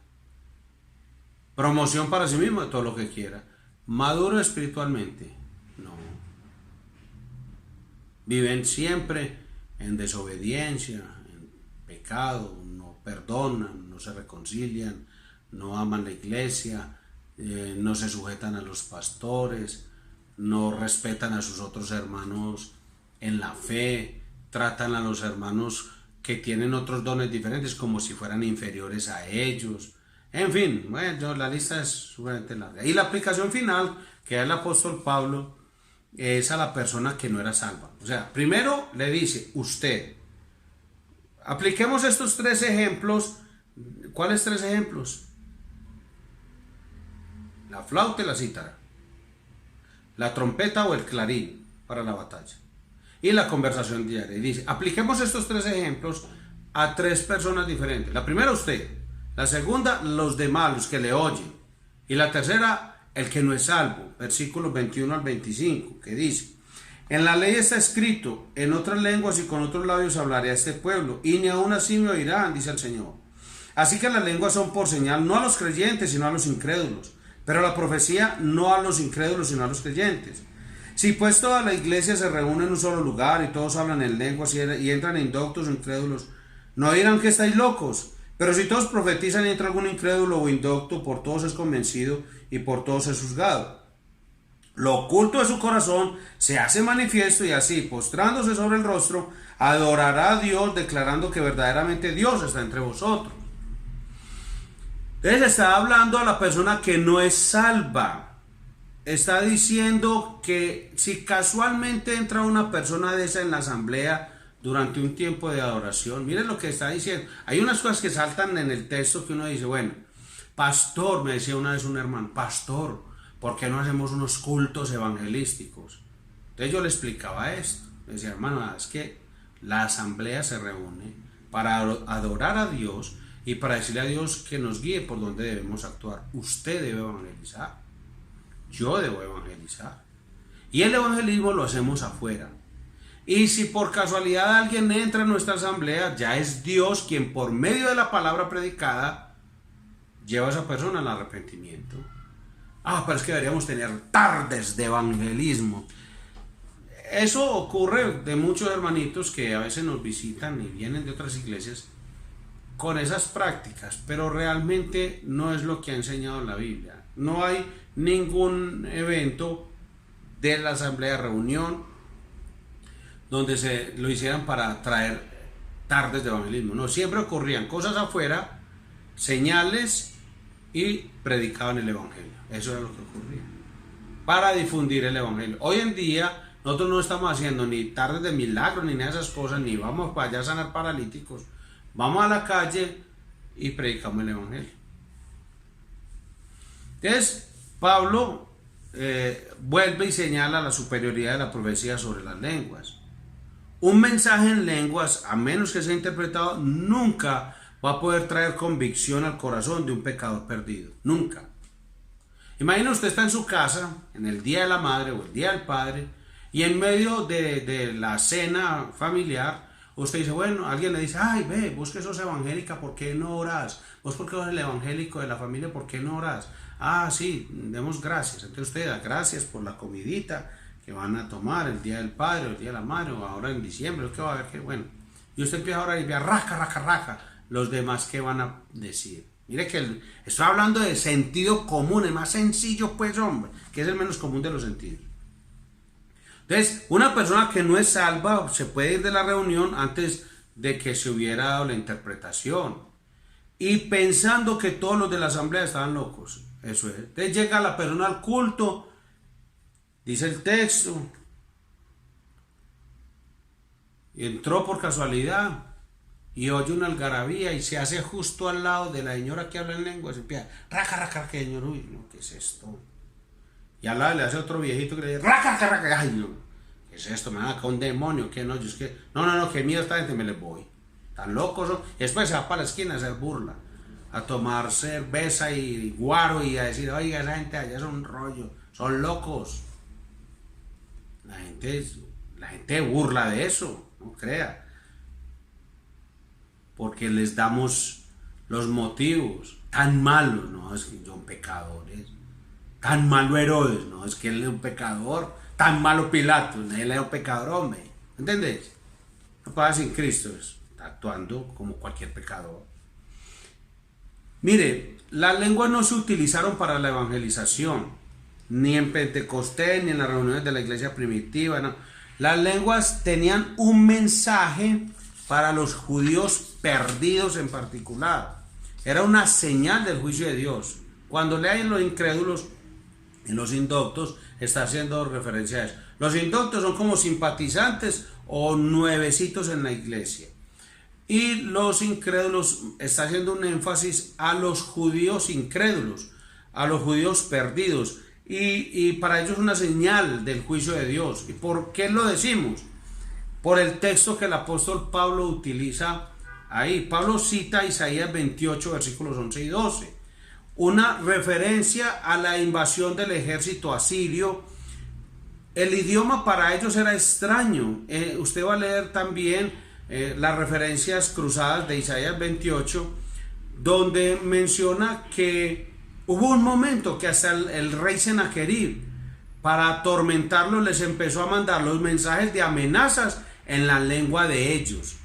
Promoción para sí mismo de todo lo que quiera. Maduro espiritualmente, no. Viven siempre en desobediencia, en pecado, no perdonan, no se reconcilian, no aman la iglesia, no se sujetan a los pastores, no respetan a sus otros hermanos en la fe, tratan a los hermanos que tienen otros dones diferentes, como si fueran inferiores a ellos. En fin, bueno, la lista es sumamente larga. Y la aplicación final que da el apóstol Pablo es a la persona que no era salva. O sea, primero le dice, usted. Apliquemos estos 3 ejemplos. ¿Cuáles 3 ejemplos? La flauta y la cítara, la trompeta o el clarín para la batalla, y la conversación diaria. Y dice, apliquemos estos 3 ejemplos a 3 personas diferentes. La primera, usted. La segunda, los demás, los que le oyen. Y la tercera, el que no es salvo. Versículos 21 al 25, que dice, en la ley está escrito, en otras lenguas y con otros labios hablaré a este pueblo, y ni aun así me oirán, dice el Señor. Así que las lenguas son por señal, no a los creyentes, sino a los incrédulos. Pero la profecía no a los incrédulos, sino a los creyentes. Si pues toda la iglesia se reúne en un solo lugar y todos hablan en lenguas y entran indoctos o incrédulos, no dirán que estáis locos. Pero si todos profetizan y entra algún incrédulo o indocto, por todos es convencido y por todos es juzgado. Lo oculto de su corazón se hace manifiesto y así, postrándose sobre el rostro, adorará a Dios, declarando que verdaderamente Dios está entre vosotros. Entonces está hablando a la persona que no es salva. Está diciendo que si casualmente entra una persona de esa en la asamblea durante un tiempo de adoración, miren lo que está diciendo. Hay unas cosas que saltan en el texto que uno dice, bueno, pastor, me decía una vez un hermano, pastor, ¿por qué no hacemos unos cultos evangelísticos? Entonces yo le explicaba esto. Me decía, hermano, es que la asamblea se reúne para adorar a Dios y para decirle a Dios que nos guíe por donde debemos actuar. Usted debe evangelizar. Yo debo evangelizar. Y el evangelismo lo hacemos afuera. Y si por casualidad alguien entra en nuestra asamblea, ya es Dios quien por medio de la palabra predicada lleva a esa persona al arrepentimiento. Pero es que deberíamos tener tardes de evangelismo. Eso ocurre de muchos hermanitos que a veces nos visitan y vienen de otras iglesias con esas prácticas, pero realmente no es lo que ha enseñado la Biblia. No hay ningún evento de la asamblea, reunión, donde se lo hicieran para traer tardes de evangelismo. No, siempre ocurrían cosas afuera, señales, y predicaban el evangelio. Eso era lo que ocurría, para difundir el evangelio. Hoy en día nosotros no estamos haciendo ni tardes de milagros ni nada de esas cosas, ni vamos para allá a sanar paralíticos. Vamos a la calle y predicamos el evangelio. Entonces Pablo vuelve y señala la superioridad de la profecía sobre las lenguas. Un mensaje en lenguas, a menos que sea interpretado, nunca va a poder traer convicción al corazón de un pecador perdido. Nunca. Imagina usted está en su casa, en el Día de la Madre o el Día del Padre, y en medio de la cena familiar, usted dice, bueno, alguien le dice, ay, ve, vos que sos evangélica, ¿por qué no orás? Vos porque sos el evangélico de la familia, ¿por qué no orás? Sí, demos gracias. Entonces usted da gracias por la comidita que van a tomar el Día del Padre, o el Día de la Madre, o ahora en diciembre, ¿qué va a ver? Qué bueno. Y usted empieza a orar y ve, raca, raca, raca, los demás, ¿qué van a decir? Mire que estoy hablando de sentido común, el más sencillo, pues, hombre, que es el menos común de los sentidos. Entonces, una persona que no es salva se puede ir de la reunión antes de que se hubiera dado la interpretación y pensando que todos los de la asamblea estaban locos. Eso es. Entonces llega la persona al culto, dice el texto, y entró por casualidad y oye una algarabía y se hace justo al lado de la señora que habla en lenguas y empieza, raca, raca, que señor, uy, no, ¿qué es esto? Y al lado le hace otro viejito que le dice, raca, raca, raca, ay, no, ¿qué es esto? Me van acá un demonio, ¿qué no? Yo es que, no, que miedo esta gente, me les voy. Tan locos son. Y después se va para la esquina a hacer burla, a tomar cerveza y guaro y a decir, oiga, esa gente allá es un rollo, son locos. La gente burla de eso, no crea. Porque les damos los motivos tan malos, no, es que son pecadores. Tan malo Herodes, no, es que él es un pecador. Tan malo Pilato, él era un pecador, hombre. ¿Entendés? No pasa sin Cristo, está actuando como cualquier pecador. Mire, las lenguas no se utilizaron para la evangelización, ni en Pentecostés, ni en las reuniones de la iglesia primitiva, no. Las lenguas tenían un mensaje para los judíos perdidos en particular. Era una señal del juicio de Dios. Cuando lean los incrédulos y los indoctos, está haciendo referencia a eso. Los indoctos son como simpatizantes o nuevecitos en la iglesia. Y los incrédulos está haciendo un énfasis a los judíos incrédulos, a los judíos perdidos. Y para ellos es una señal del juicio de Dios. ¿Y por qué lo decimos? Por el texto que el apóstol Pablo utiliza ahí. Pablo cita Isaías 28, versículos 11 y 12. Una referencia a la invasión del ejército asirio. El idioma para ellos era extraño. Usted va a leer también las referencias cruzadas de Isaías 28, donde menciona que hubo un momento que hasta el rey Sennacherib, para atormentarlos, les empezó a mandar los mensajes de amenazas en la lengua de ellos.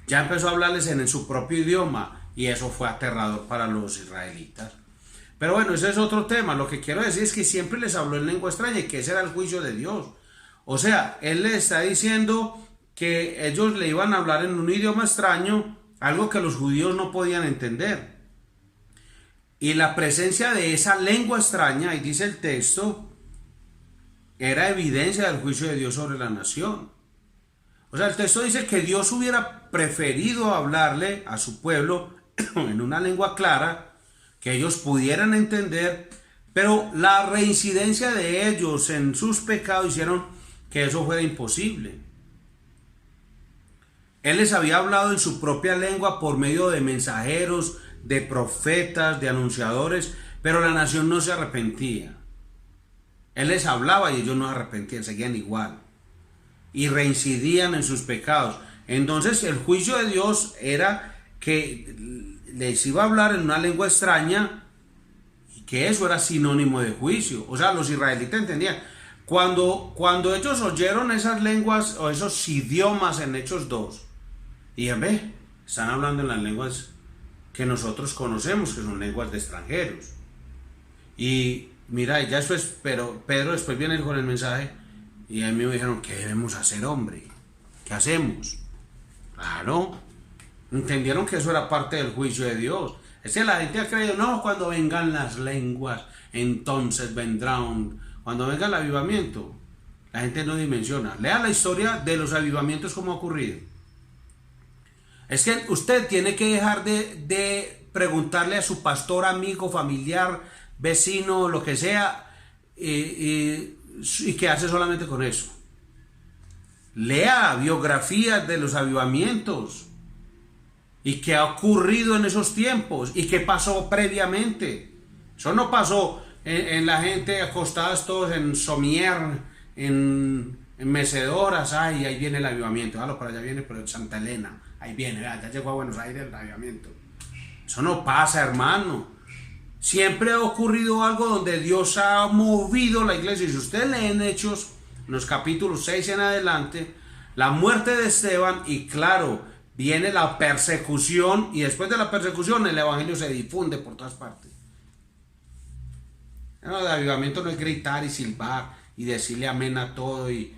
Ya empezó a hablarles en su propio idioma, y eso fue aterrador para los israelitas. Pero bueno, ese es otro tema. Lo que quiero decir es que siempre les habló en lengua extraña, y que ese era el juicio de Dios. O sea, él les está diciendo que ellos le iban a hablar en un idioma extraño, algo que los judíos no podían entender. Y la presencia de esa lengua extraña, y dice el texto, era evidencia del juicio de Dios sobre la nación. O sea, el texto dice que Dios hubiera preferido hablarle a su pueblo en una lengua clara, que ellos pudieran entender, pero la reincidencia de ellos en sus pecados hicieron que eso fuera imposible. Él les había hablado en su propia lengua por medio de mensajeros, de profetas, de anunciadores, pero la nación no se arrepentía. Él les hablaba y ellos no se arrepentían, seguían igual y reincidían en sus pecados. Entonces el juicio de Dios era que les iba a hablar en una lengua extraña, y que eso era sinónimo de juicio. O sea, los israelitas entendían. Cuando ellos oyeron esas lenguas o esos idiomas en Hechos 2, y ve, están hablando en las lenguas que nosotros conocemos, que son lenguas de extranjeros. Y mira, ya después, pero Pedro después viene con el mensaje, y a mí me dijeron, ¿qué debemos hacer, hombre? ¿Qué hacemos? Claro, entendieron que eso era parte del juicio de Dios. Es que la gente ha creído, no, cuando vengan las lenguas, entonces vendrán, cuando venga el avivamiento. La gente no dimensiona. Lea la historia de los avivamientos, como ha ocurrido. Es que usted tiene que dejar de preguntarle a su pastor, amigo, familiar, vecino, lo que sea, y quedarse solamente con eso. Lea biografías de los avivamientos y qué ha ocurrido en esos tiempos y qué pasó previamente. Eso no pasó en la gente acostadas todos en Somier, en mecedoras. Ay, ahí viene el avivamiento. Para allá viene, pero Santa Elena. Ahí viene, ya llegó a Buenos Aires el avivamiento. Eso no pasa, hermano. Siempre ha ocurrido algo donde Dios ha movido la iglesia. Y si usted lee en Hechos, en los capítulos 6 en adelante, la muerte de Esteban, y claro, viene la persecución, y después de la persecución el evangelio se difunde por todas partes. No, el avivamiento no es gritar y silbar y decirle amén a todo y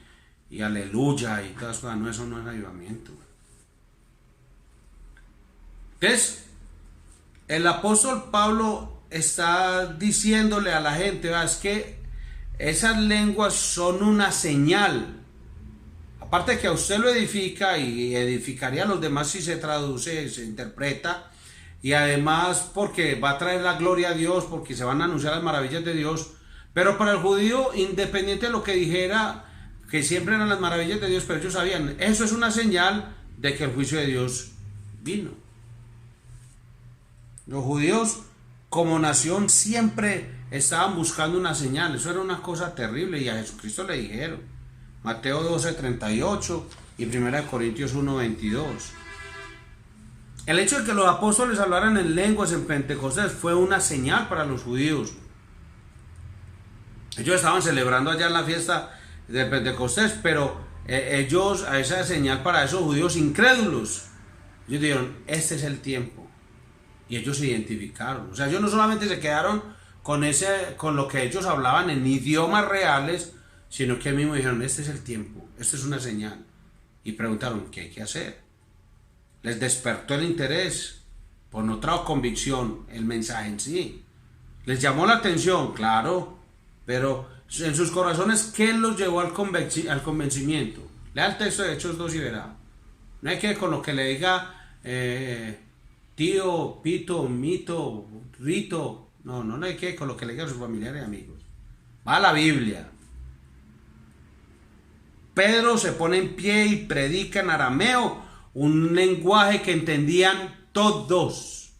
aleluya y todas cosas. No, eso no es avivamiento. Entonces, el apóstol Pablo está diciéndole a la gente, es que esas lenguas son una señal. Aparte de que a usted lo edifica y edificaría a los demás si se traduce, se interpreta, y además porque va a traer la gloria a Dios, porque se van a anunciar las maravillas de Dios. Pero para el judío, independiente de lo que dijera, que siempre eran las maravillas de Dios, pero ellos sabían, eso es una señal de que el juicio de Dios vino. Los judíos como nación siempre estaban buscando una señal. Eso era una cosa terrible, y a Jesucristo le dijeron. Mateo 12:38 y 1 Corintios 1:22. El hecho de que los apóstoles hablaran en lenguas en Pentecostés fue una señal para los judíos. Ellos estaban celebrando allá en la fiesta de Pentecostés, pero ellos, a esa señal para esos judíos incrédulos, ellos dijeron, este es el tiempo. Y ellos se identificaron. O sea, ellos no solamente se quedaron con lo que ellos hablaban en idiomas reales, sino que mismo dijeron, este es el tiempo, esta es una señal. Y preguntaron, ¿qué hay que hacer? les despertó el interés, pues no trajo convicción el mensaje en sí. Les llamó la atención, claro, pero en sus corazones, ¿qué los llevó al convencimiento? Lea el texto de Hechos 2 y verá. No hay que con lo que le diga tío, pito, mito, rito. No hay que con lo que le diga a sus familiares y amigos. Va a la Biblia. Pedro se pone en pie y predica en arameo, un lenguaje que entendían todos.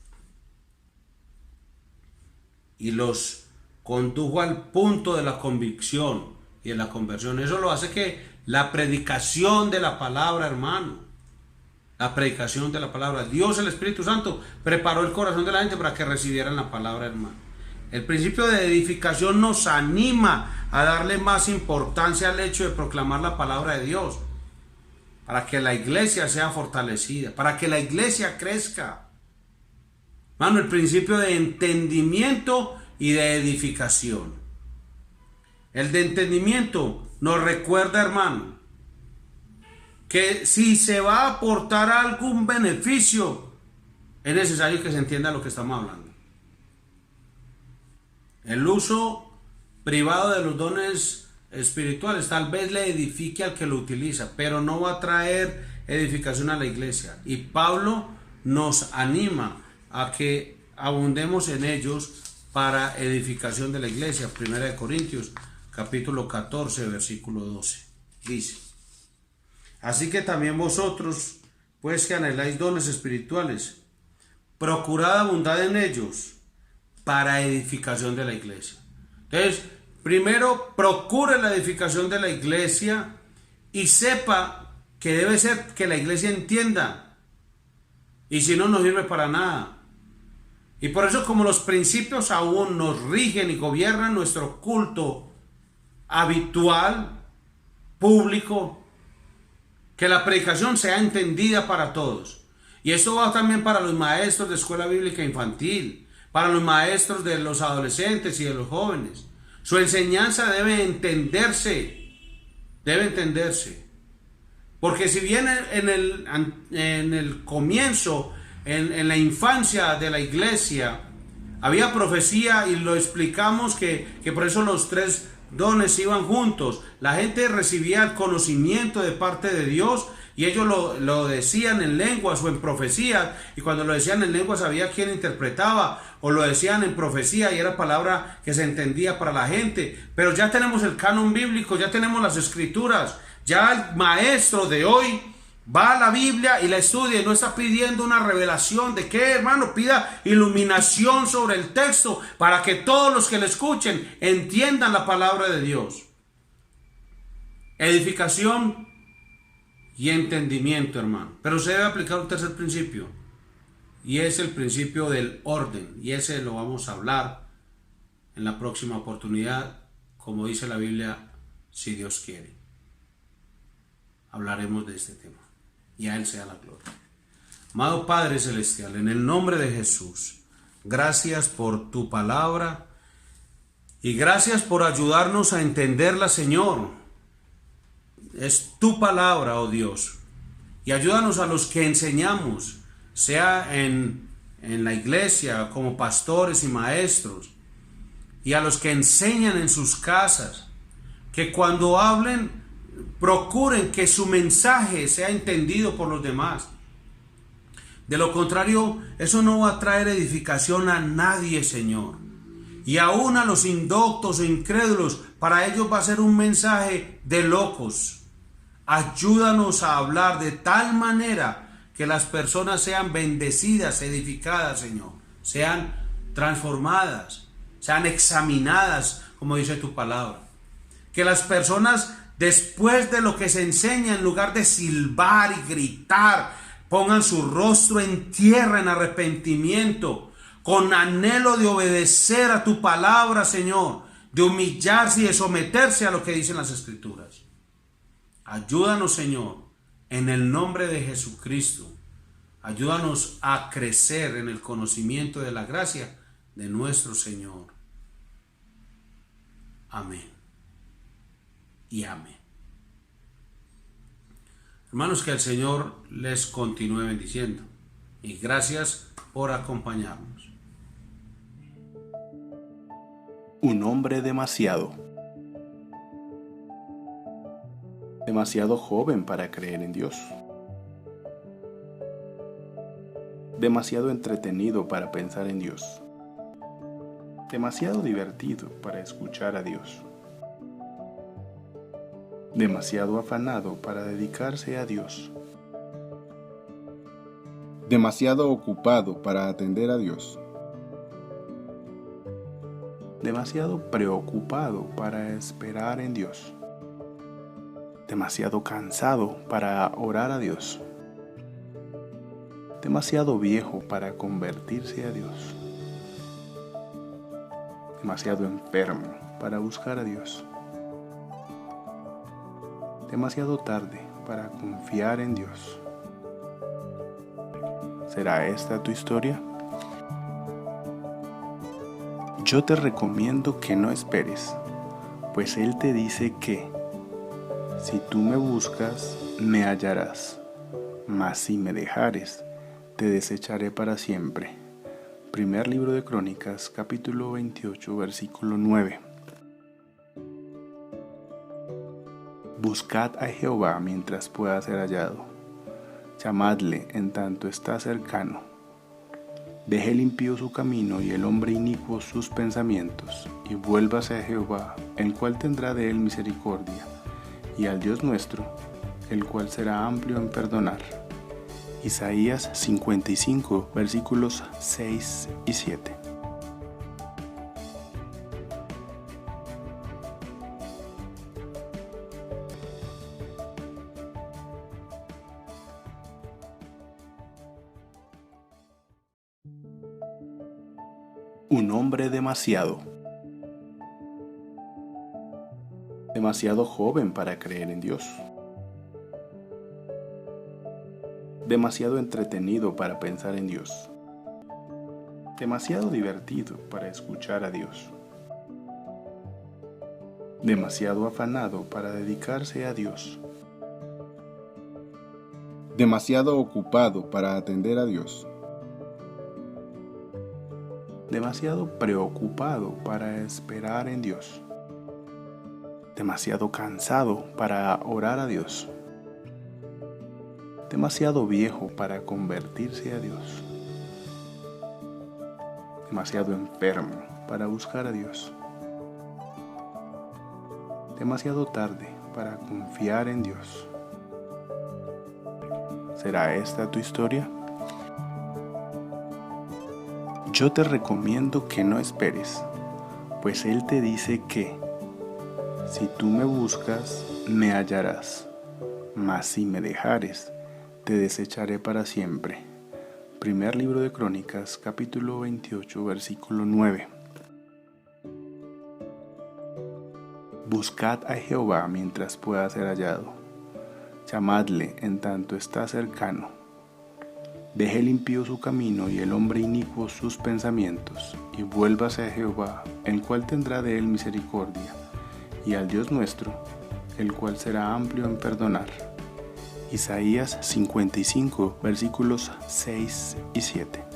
Y los condujo al punto de la convicción y de la conversión. Eso lo hace que la predicación de la palabra, hermano. La predicación de la palabra. Dios, el Espíritu Santo, preparó el corazón de la gente para que recibieran la palabra, hermano. El principio de edificación nos anima a darle más importancia al hecho de proclamar la palabra de Dios, para que la iglesia sea fortalecida, para que la iglesia crezca. Hermano, el principio de entendimiento y de edificación. El de entendimiento nos recuerda, hermano, que si se va a aportar algún beneficio, es necesario que se entienda lo que estamos hablando. El uso privado de los dones espirituales tal vez le edifique al que lo utiliza, pero no va a traer edificación a la iglesia. Y Pablo nos anima a que abundemos en ellos para edificación de la iglesia. 1 Corintios capítulo 14 versículo 12 dice: así que también vosotros, pues que anheláis dones espirituales, procurad abundar en ellos para edificación de la iglesia. Entonces, primero procure la edificación de la iglesia y sepa que debe ser que la iglesia entienda, y si no, no sirve para nada. Y por eso, como los principios aún nos rigen y gobiernan nuestro culto habitual, público, que la predicación sea entendida para todos. Y esto va también para los maestros de escuela bíblica infantil, para los maestros de los adolescentes y de los jóvenes. Su enseñanza debe entenderse. Porque si bien en el comienzo, en la infancia de la iglesia, había profecía, y lo explicamos que por eso los tres dones iban juntos. La gente recibía el conocimiento de parte de Dios, y ellos lo decían en lenguas o en profecías, y cuando lo decían en lenguas había quien interpretaba, o lo decían en profecía y era palabra que se entendía para la gente. Pero ya tenemos el canon bíblico, ya tenemos las escrituras, ya el maestro de hoy va a la Biblia y la estudia y no está pidiendo una revelación. ¿De qué, hermano? Pida iluminación sobre el texto para que todos los que le escuchen entiendan la palabra de Dios. Edificación y entendimiento, hermano. Pero se debe aplicar un tercer principio, y es el principio del orden, y ese lo vamos a hablar en la próxima oportunidad, como dice la Biblia, si Dios quiere. Hablaremos de este tema, y a Él sea la gloria. Amado Padre Celestial, en el nombre de Jesús, gracias por tu palabra, y gracias por ayudarnos a entenderla, Señor. Es tu palabra, oh Dios, y ayúdanos a los que enseñamos, sea en la iglesia como pastores y maestros, y a los que enseñan en sus casas, que cuando hablen procuren que su mensaje sea entendido por los demás. De lo contrario, eso no va a traer edificación a nadie, Señor. Y aún a los indoctos e incrédulos, para ellos va a ser un mensaje de locos. Ayúdanos a hablar de tal manera que las personas sean bendecidas, edificadas, Señor. Sean transformadas, sean examinadas, como dice tu palabra. Que las personas, después de lo que se enseña, en lugar de silbar y gritar, pongan su rostro en tierra en arrepentimiento, con anhelo de obedecer a tu palabra, Señor, de humillarse y de someterse a lo que dicen las Escrituras. Ayúdanos, Señor, en el nombre de Jesucristo. Ayúdanos a crecer en el conocimiento de la gracia de nuestro Señor. Amén y amén. Hermanos, que el Señor les continúe bendiciendo y gracias por acompañarnos. Un hombre demasiado joven para creer en Dios, demasiado entretenido para pensar en Dios, demasiado divertido para escuchar a Dios, demasiado afanado para dedicarse a Dios, demasiado ocupado para atender a Dios, demasiado preocupado para esperar en Dios, demasiado cansado para orar a Dios, demasiado viejo para convertirse a Dios, demasiado enfermo para buscar a Dios, demasiado tarde para confiar en Dios. ¿Será esta tu historia? Yo te recomiendo que no esperes, pues Él te dice que si tú me buscas, me hallarás, mas si me dejares, te desecharé para siempre. Primer libro de Crónicas, capítulo 28, versículo 9. Buscad a Jehová mientras pueda ser hallado. Llamadle en tanto está cercano. Deje el impío su camino y el hombre inicuo sus pensamientos, y vuélvase a Jehová, el cual tendrá de él misericordia, y al Dios nuestro, el cual será amplio en perdonar. Isaías 55, versículos 6 y 7. Un hombre demasiado joven para creer en Dios, demasiado entretenido para pensar en Dios, demasiado divertido para escuchar a Dios, demasiado afanado para dedicarse a Dios, demasiado ocupado para atender a Dios, demasiado preocupado para esperar en Dios, demasiado cansado para orar a Dios, demasiado viejo para convertirse a Dios, demasiado enfermo para buscar a Dios, demasiado tarde para confiar en Dios. ¿Será esta tu historia? Yo te recomiendo que no esperes, pues Él te dice que si tú me buscas, me hallarás, mas si me dejares, te desecharé para siempre. Primer libro de Crónicas, capítulo 28, versículo 9. Buscad a Jehová mientras pueda ser hallado. Llamadle en tanto está cercano. Deje el impío su camino y el hombre inicuo sus pensamientos, y vuélvase a Jehová, el cual tendrá de él misericordia, y al Dios nuestro, el cual será amplio en perdonar. Isaías 55, versículos 6 y 7.